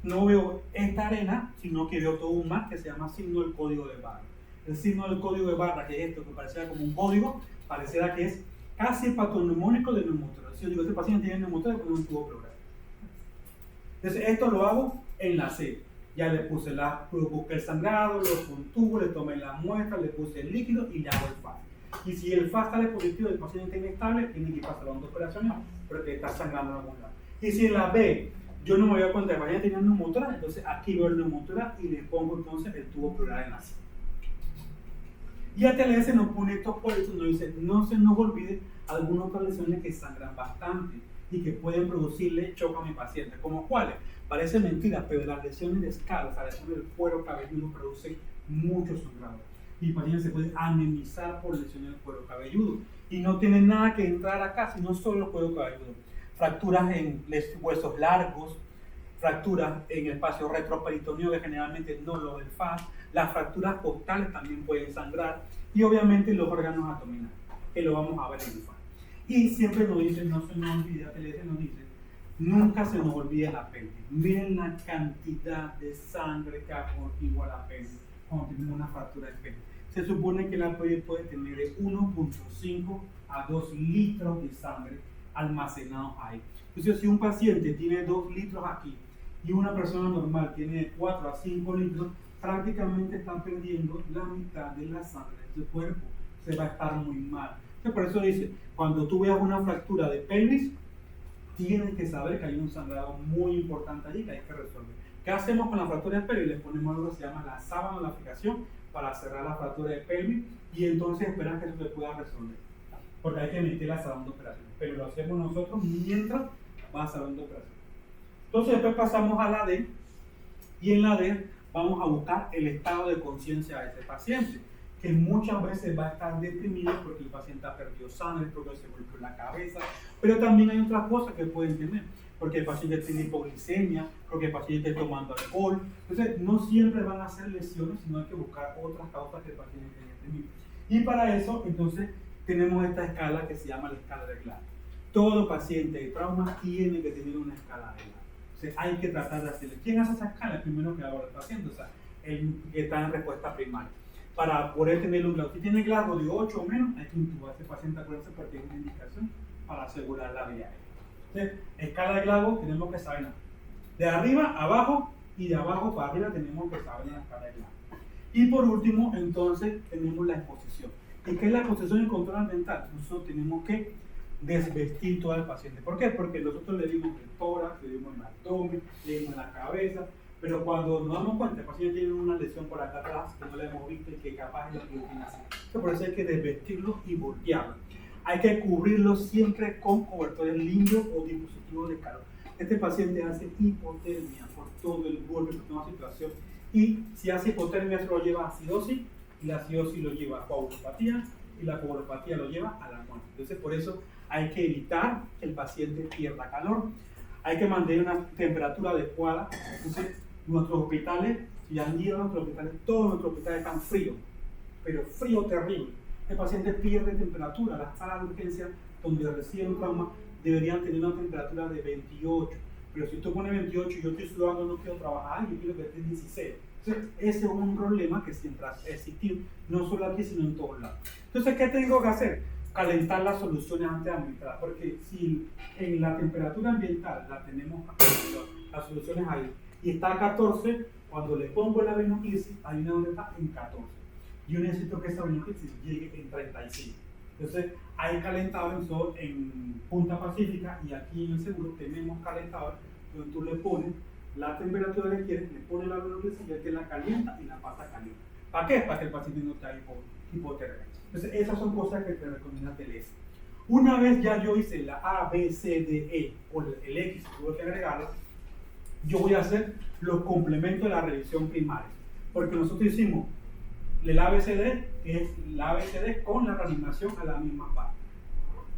no veo esta arena, sino que veo todo un mar que se llama signo del código de barra. El signo del código de barra, que es esto que pareciera como un código, pareciera que es casi patognomónico de neumotórax. Si yo digo, este paciente tiene neumotórax, pues no tuvo pleural. Entonces esto lo hago en la C. Ya le busqué el sangrado, lo contuvo, le tomé la muestra, le puse el líquido y le hago el FAS. Y si el FAS sale positivo, el paciente está inestable, tiene que pasar a una operación porque está sangrando en algún lado. Y si en la B yo no me doy cuenta de que el paciente tiene neumotórax, entonces aquí veo el neumotórax y le pongo entonces el tubo pleural en la C. Y ATLS nos pone estos puestos, nos dice, no se nos olvide algunas otras lesiones que sangran bastante y que pueden producirle shock a mi paciente. ¿Como cuáles? Parece mentira, pero las lesiones de escalas, las lesiones del cuero cabelludo producen mucho sangrado. Y el paciente se puede anemizar por lesiones del cuero cabelludo. Y no tiene nada que entrar acá, sino solo el cuero cabelludo. Fracturas en huesos largos, fracturas en el espacio retroperitoneo, que generalmente no lo del FAS. Las fracturas costales también pueden sangrar. Y obviamente los órganos abdominales, que lo vamos a ver en el FAS. Y siempre nos dice, no se nos olvide, ATLS nos dice, nunca se nos olvide la pelvis. Miren la cantidad de sangre que amortigua la pelvis cuando tenemos una fractura de pelvis. Se supone que la pelvis puede tener de 1.5 a 2 litros de sangre almacenados ahí. Entonces, si un paciente tiene 2 litros aquí y una persona normal tiene de 4 a 5 litros, prácticamente están perdiendo la mitad de la sangre de su cuerpo. Se va a estar muy mal. Entonces, por eso dice, cuando tú veas una fractura de pelvis, tienes que saber que hay un sangrado muy importante allí que hay que resolver. ¿Qué hacemos con la fractura de pelvis? Le ponemos algo que se llama la sábana de la aplicación para cerrar la fractura de pelvis y entonces esperar que eso se pueda resolver. Porque hay que meter la sábana de operación. Pero lo hacemos nosotros mientras va a salón de operación. Entonces después pasamos a la D y en la D vamos a buscar el estado de conciencia de ese paciente, que muchas veces va a estar deprimido porque el paciente ha perdido sangre, porque se golpeó la cabeza, pero también hay otras cosas que pueden tener, porque el paciente tiene hipoglicemia, porque el paciente está tomando alcohol. Entonces no siempre van a ser lesiones, sino hay que buscar otras causas que el paciente tiene deprimido. Y para eso entonces tenemos esta escala que se llama la escala de Gladstone. Todo paciente de trauma tiene que tener una escala de Gladstone. Entonces hay que tratar de hacerle. ¿Quién hace esa escala? El primero que hago el paciente, o sea, el que está en respuesta primaria. Para poder tener un Gladstone. Si tiene Gladstone de 8 o menos, hay que intubar a ese paciente, acuérdense, porque es una indicación para asegurar la vía aérea. Entonces, escala de Gladstone tenemos que saber de arriba a abajo y de abajo para arriba tenemos que saber la escala de Gladstone. Y por último, entonces, tenemos la exposición. ¿Y qué es la exposición y control ambiental? Nosotros tenemos que desvestir todo al paciente. ¿Por qué? Porque nosotros le dimos el tórax, le dimos el abdomen, le dimos la cabeza, pero cuando nos damos cuenta, el paciente tiene una lesión por acá atrás que no le hemos visto y que capaz es lo que tiene así. Entonces, por eso hay que desvestirlo y voltearlo. Hay que cubrirlo siempre con cobertores limpios o dispositivos de calor. Este paciente hace hipotermia por todo el golpe, por toda la situación. Y si hace hipotermia, se lo lleva a acidosis, y la acidosis lo lleva a coagulopatía, y la coagulopatía lo lleva a la muerte. Entonces, por eso hay que evitar que el paciente pierda calor. Hay que mantener una temperatura adecuada. Entonces, nuestros hospitales, si han ido a nuestros hospitales, todos nuestros hospitales están fríos, pero frío terrible. El paciente pierde temperatura. Las salas de urgencia donde reciben trauma deberían tener una temperatura de 28. Pero si tú pones 28 y yo estoy sudando, no quiero trabajar, yo quiero que esté 16. Entonces, ese es un problema que siempre ha existido, no solo aquí, sino en todos lados. Entonces, ¿qué tengo que hacer? Calentar las soluciones antes de administrar, porque si en la temperatura ambiental la tenemos, las soluciones ahí, y está a 14, cuando le pongo la venoclisis, hay una donde está en 14. Yo necesito que esa venoclisis llegue en 35. Entonces, hay calentadores en Punta Pacífica y aquí en el seguro tenemos calentadores donde tú le pones la temperatura que quieres, le pones la lubricante y ya te la calienta y la pasa caliente. ¿Para qué? Para que el paciente no esté hipotermia. Entonces, esas son cosas que te recomienda TLS. Una vez ya yo hice la A, B, C, D, E o el X, tuve que agregarlo, yo voy a hacer los complementos de la revisión primaria. Porque nosotros hicimos el ABCD, que es la ABCD con la reanimación a la misma par.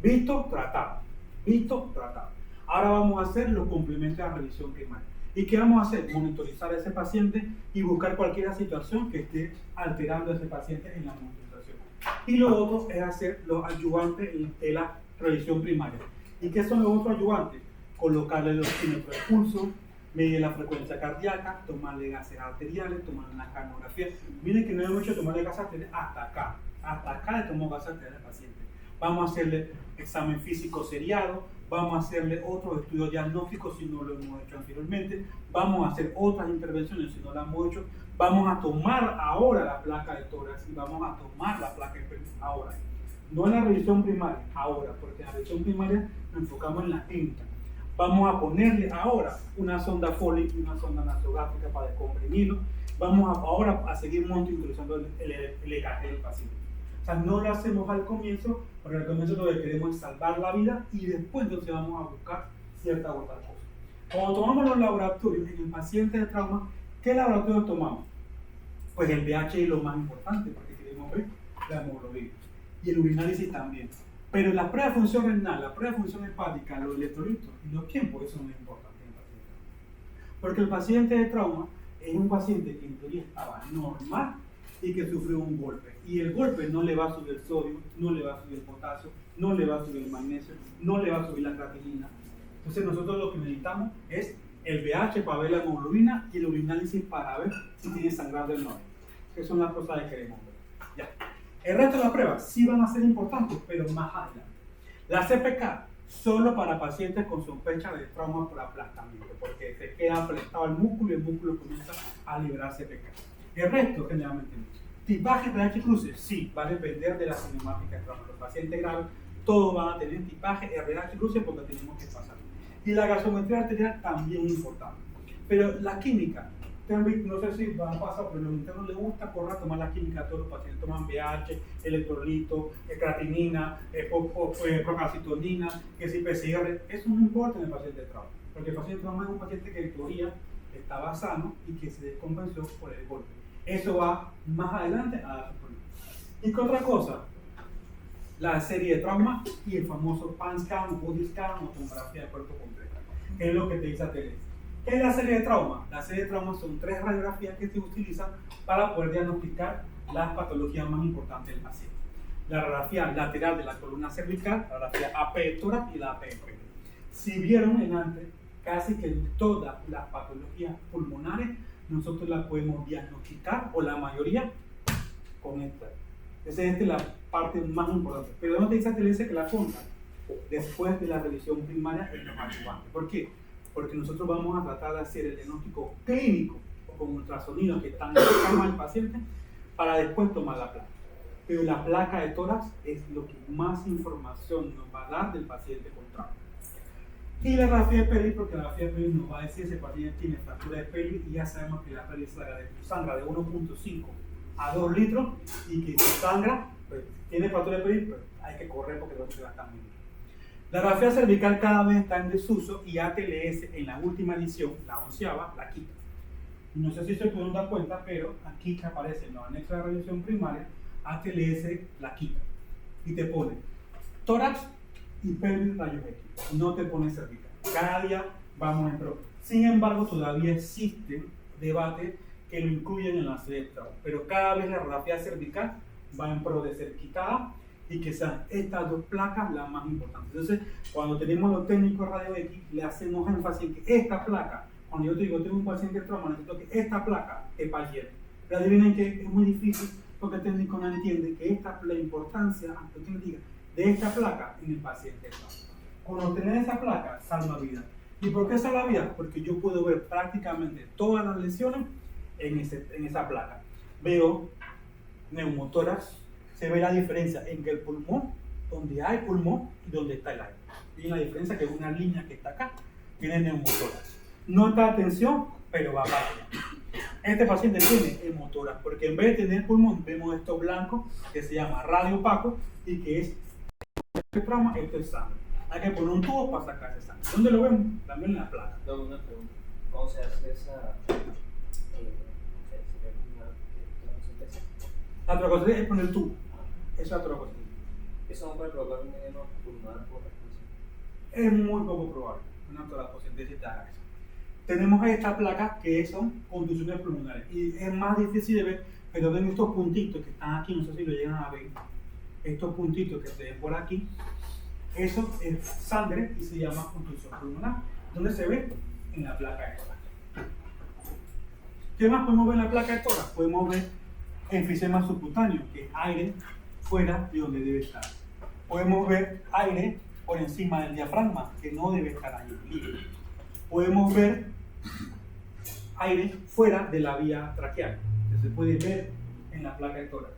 Visto, tratado. Visto, tratado. Ahora vamos a hacer los complementos de la revisión primaria. ¿Y qué vamos a hacer? Monitorizar a ese paciente y buscar cualquier situación que esté alterando a ese paciente en la monitorización. Y lo otro es hacer los ayudantes de la revisión primaria. ¿Y qué son los otros ayudantes? Colocarle los oxímetros de pulso, medir la frecuencia cardíaca, tomarle gases arteriales, tomarle una cardiografía. Miren que no hemos hecho tomarle gases arteriales hasta acá le tomó gases arteriales al paciente. Vamos a hacerle examen físico seriado, vamos a hacerle otros estudios diagnósticos si no lo hemos hecho anteriormente, vamos a hacer otras intervenciones si no lo hemos hecho, vamos a tomar ahora la placa de tórax y vamos a tomar la placa de pelvis ahora. No en la revisión primaria, ahora, porque en la revisión primaria nos enfocamos en la clínica. Vamos a ponerle ahora una sonda Foley y una sonda nasogástrica para descomprimirlo. Vamos ahora a seguir monitorizando el EKG del paciente. O sea, no lo hacemos al comienzo, porque al comienzo lo que queremos es salvar la vida y después entonces vamos a buscar cierta otra cosa. Cuando tomamos los laboratorios en el paciente de trauma, ¿qué laboratorio tomamos? Pues el pH es lo más importante porque queremos ver la hemoglobina y el urinálisis también. Pero la prueba de función renal, la prueba de función hepática, los electrolitos y los tiempos, eso no es importante en el paciente. Porque el paciente de trauma es un paciente que en teoría estaba normal y que sufrió un golpe. Y el golpe no le va a subir el sodio, no le va a subir el potasio, no le va a subir el magnesio, no le va a subir la creatinina. Entonces nosotros lo que necesitamos es el pH para ver la hemoglobina y el urinálisis para ver si tiene sangrado del nódulo. Que son las cosas que queremos ver. Ya. El resto de las pruebas sí van a ser importantes, pero más adelante. La CPK solo para pacientes con sospecha de trauma por aplastamiento, porque se queda aplastado el músculo y el músculo comienza a liberar CPK. El resto, generalmente no. Tipaje RH cruces, sí, va a depender de la cinemática de trauma. Los pacientes graves, todos van a tener tipaje RH cruces porque tenemos que pasar. Y la gasometría arterial también es importante. Pero la química, no sé si van a pasar, pero a los internos les gusta correr a tomar la química, todos los pacientes toman pH, electrolito, creatinina, procalcitonina, que si PCR, eso no importa en el paciente de trauma, porque el paciente de trauma es un paciente que en teoría estaba sano y que se descompensó por el golpe. Eso va más adelante a dar problemas. ¿Y qué otra cosa? La serie de trauma y el famoso PAN-SCAN, body-scan o tomografía de cuerpo completo, es lo que te dice TLS. ¿Qué es la serie de trauma? La serie de trauma son 3 radiografías que se utilizan para poder diagnosticar las patologías más importantes del paciente. La radiografía lateral de la columna cervical, la radiografía AP de tórax y la AP de pecho. Si vieron en antes, casi que todas las patologías pulmonares nosotros las podemos diagnosticar, o la mayoría, con esta. Esa es la parte más importante. Pero no te dice TLS que la pongan después de la revisión primaria en los ayudantes. ¿Por qué? Porque nosotros vamos a tratar de hacer el diagnóstico clínico o con ultrasonido que están en la cama del paciente para después tomar la placa. Pero la placa de tórax es lo que más información nos va a dar del paciente con trauma. Y la radiografía de pelvis, porque la radiografía de pelvis nos va a decir si el paciente tiene fractura de pelvis y ya sabemos que la pelvis sangra de 1.5 a 2 litros y que si sangra, pues, tiene fractura de pelvis, pues hay que correr porque no se va a estar muy bien. La radiografía cervical cada vez está en desuso y ATLS en la última edición, la 11ª, la quita. Y no sé si se pueden dar cuenta, pero aquí que aparece en los anexos de revisión primaria, ATLS la quita. Y te pone tórax y pelvis rayos X. No te pone cervical. Cada día vamos en pro. Sin embargo, todavía existe debate que lo incluyen en la serie de trauma. Pero cada vez la radiografía cervical va en pro de ser quitada y que sean estas 2 placas las más importantes. Entonces, cuando tenemos los técnicos radio X, le hacemos énfasis en que esta placa, cuando yo te digo, tengo un paciente de trauma, necesito que esta placa es para ayer. Pero adivinen que es muy difícil porque el técnico no entiende que la importancia, aunque usted diga, de esta placa en el paciente de trauma. Cuando tener esa placa, salva vida. ¿Y por qué salva vida? Porque yo puedo ver prácticamente todas las lesiones en esa placa. Veo neumotórax, se ve la diferencia en que el pulmón donde hay pulmón y donde está el aire. Tiene la diferencia que es una línea que está acá, tiene neumotórax. No está atención, pero va para allá. Este paciente tiene hemotórax, porque en vez de tener pulmón, vemos esto blanco que se llama radio opaco y que es este trauma, esto es sangre. Hay que poner un tubo para sacar esa sangre. ¿Dónde lo vemos? También en la placa. No, una pregunta. ¿Cómo se hace esa La trocosis es poner el tubo. Eso es la trocosis. ¿Eso no puede provocar un edema pulmonar por respiración? Es muy poco probable una toracocentesis te haga eso. Tenemos estas placas que son contusiones pulmonares y es más difícil de ver, pero ven estos puntitos que están aquí, no sé si lo llegan a ver, estos puntitos que se ven por aquí, eso es sangre y se llama contusión pulmonar. ¿Dónde se ve? En la placa de tórax. ¿Qué más podemos ver en la placa de tórax? Podemos ver enfisema subcutáneo, que es aire fuera de donde debe estar. Podemos ver aire por encima del diafragma, que no debe estar ahí, libre. Podemos ver aire fuera de la vía traqueal, que se puede ver en la placa de tórax.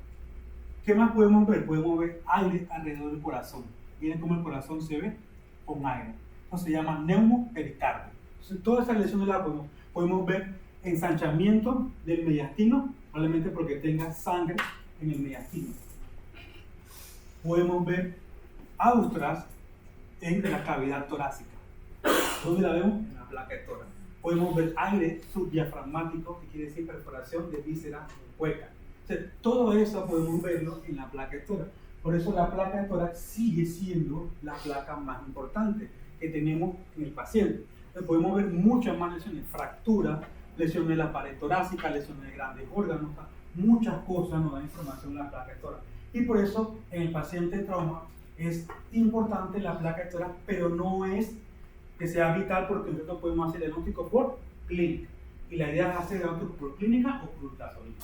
¿Qué más podemos ver? Podemos ver aire alrededor del corazón. Miren cómo el corazón se ve con aire. Eso se llama neumopericardio. Entonces, toda esa lesión de la podemos ver ensanchamiento del mediastino, probablemente porque tenga sangre en el mediastino. Podemos ver austras en la cavidad torácica. ¿Dónde la vemos? En la placa de tórax. Podemos ver aire subdiafragmático, que quiere decir perforación de víscera hueca. Todo eso podemos verlo en la placa de tórax. Por eso la placa de tórax sigue siendo la placa más importante que tenemos en el paciente. Entonces podemos ver muchas más lesiones, fracturas, lesiones de la pared torácica, lesiones de grandes órganos, muchas cosas nos dan información en la placa de tórax. Y por eso en el paciente de trauma es importante la placa de tórax, pero no es que sea vital porque nosotros podemos hacer diagnóstico por clínica. Y la idea es hacer diagnóstico por clínica o por ultrasonido.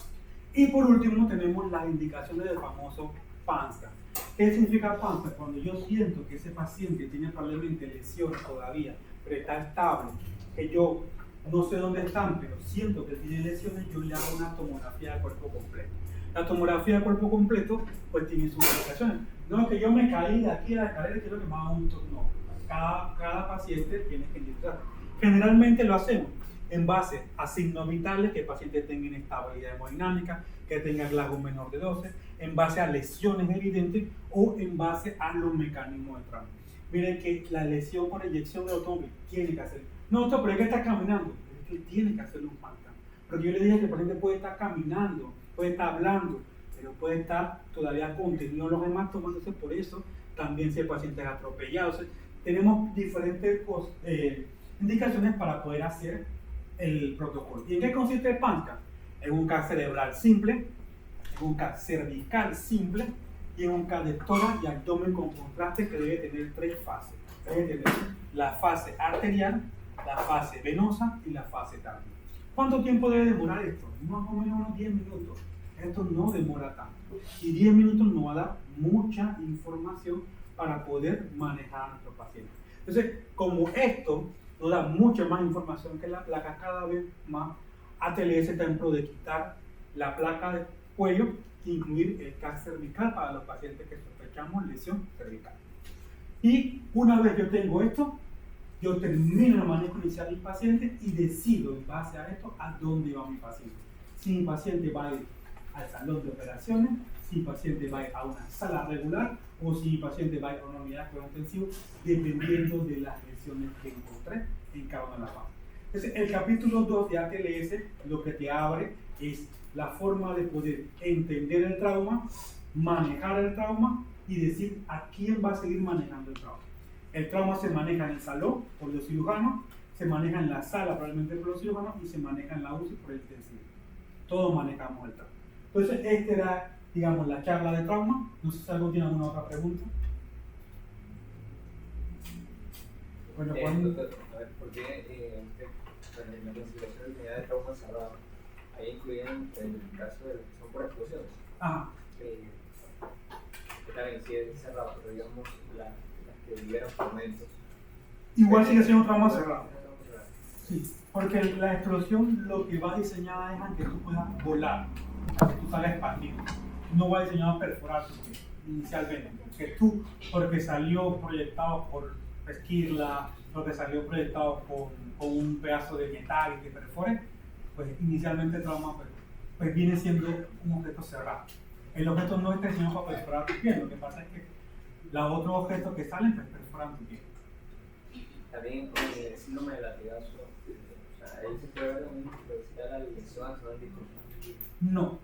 Y por último tenemos las indicaciones del famoso PANSCA. ¿Qué significa PANSCA? Cuando yo siento que ese paciente tiene probablemente lesiones todavía, pero está estable, que yo no sé dónde están, pero siento que tiene lesiones, yo le hago una tomografía de cuerpo completo. La tomografía de cuerpo completo pues tiene sus indicaciones. No es que yo me caí de aquí a la escalera y quiero que me haga un no. Cada paciente tiene que indicar. Generalmente lo hacemos en base a signos vitales, que el paciente tenga inestabilidad hemodinámica, que tenga GLaCO menor de 12, en base a lesiones evidentes o en base a los mecanismos de trauma. Miren que la lesión por eyección de automóvil tiene que hacer. No, doctor, pero es que está caminando. Es que tiene que hacer un PANSCA. Porque yo le dije que el paciente puede estar caminando, puede estar hablando, pero puede estar todavía contenido en los hematomas. Entonces, por eso también si el paciente es atropellado. Entonces, tenemos diferentes indicaciones para poder hacer el protocolo. ¿Y en qué consiste el PANSCA? En un CAC cerebral simple, en un CAC cervical simple y en un CAC de tórax y abdomen con contraste que debe tener 3 fases. Debe tener la fase arterial, la fase venosa y la fase tardía. ¿Cuánto tiempo debe demorar esto? Más o menos unos 10 minutos. Esto no demora tanto. Y 10 minutos nos va a dar mucha información para poder manejar a nuestro paciente. Entonces, como esto nos da mucha más información que la placa, cada vez más ATLS está en pro de quitar la placa de cuello e incluir el CAC cervical para los pacientes que sospechamos lesión cervical. Y una vez yo tengo esto, yo termino el manejo inicial del paciente y decido en base a esto a dónde va mi paciente. Si mi paciente va a ir al salón de operaciones, si mi paciente va a ir a una sala regular o si mi paciente va a ir a una unidad de cuidado intensivo, dependiendo de las lesiones que encontré en cada una de las fases. Entonces, el capítulo 2 de ATLS lo que te abre es la forma de poder entender el trauma, manejar el trauma y decir a quién va a seguir manejando el trauma. El trauma se maneja en el salón por los cirujanos, se maneja en la sala probablemente por los cirujanos y se maneja en la UCI por el intensivo. Todos manejamos el trauma. Entonces, esta era, digamos, la charla de trauma. No sé si alguien tiene alguna otra pregunta. Bueno, Doctor, a ver, ¿por qué en la clasificación de unidad de trauma cerrado ahí incluyen el caso de son por explosiones? Ajá. Está bien, sí es cerrado, pero digamos las que liberan fragmentos. Igual sigue siendo un trauma cerrado. Sí, porque la explosión lo que va diseñada es a que tú puedas volar, a que tú salgas expandido. No va diseñado a perforar tu piel. inicialmente, que tú, porque salió proyectado por Esquirla, porque salió proyectado con un pedazo de metal y que perfore, pues inicialmente el trauma pues viene siendo un objeto cerrado. El objeto no está diseñado para perforar tu piel, lo que pasa es que los otros objetos que salen pues perforan tu piel. También con el síndrome del latigazo, o sea, ahí se puede ver lo mismo que decía la lesión axonal difusa. No,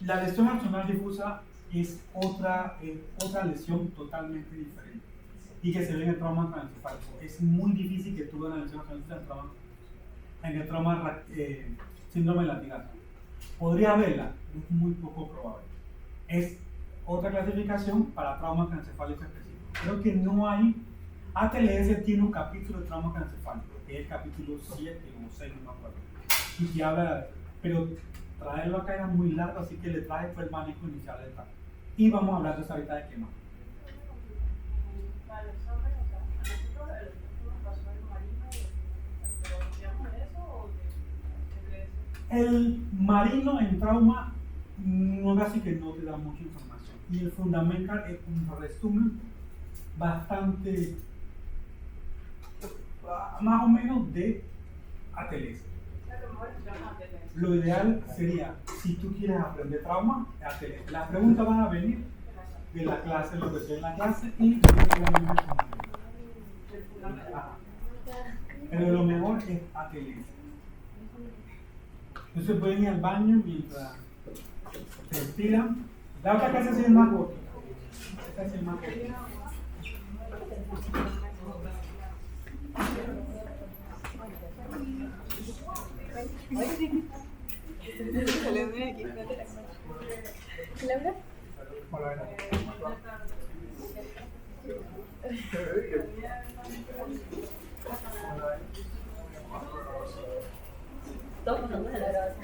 la lesión axonal difusa es otra lesión totalmente diferente y que se ve en el trauma craneoencefálico. Es muy difícil que tú veas una lesión axonal difusa en el trauma síndrome del latigazo. Podría haberla, es muy poco probable. Es otra clasificación para trauma craneoencefálico específico. Creo que no hay. ATLS tiene un capítulo de trauma craneoencefálico, que es el capítulo 7 o 6, no me acuerdo. Y que habla, pero traerlo acá era muy largo, así que le traje fue el manejo inicial del trauma. Y vamos a hablar de esa ahorita de quema. Vale, sobre, o sea, a nosotros nos pasó el marino, pero ¿digamos de eso o de eso? El marino en trauma no casi que no te da mucha información. Y el fundamental es un resumen bastante más o menos de ATLS. Lo ideal sería, si tú quieres aprender trauma, ATLS. Las preguntas van a venir de la clase, lo que sea en la clase y pero lo mejor es ATLS. Entonces pueden ir al baño mientras se estiran. La otra clase es más corta. Esta es el más corta. ¿Laura? Todos pasamos a la grabación.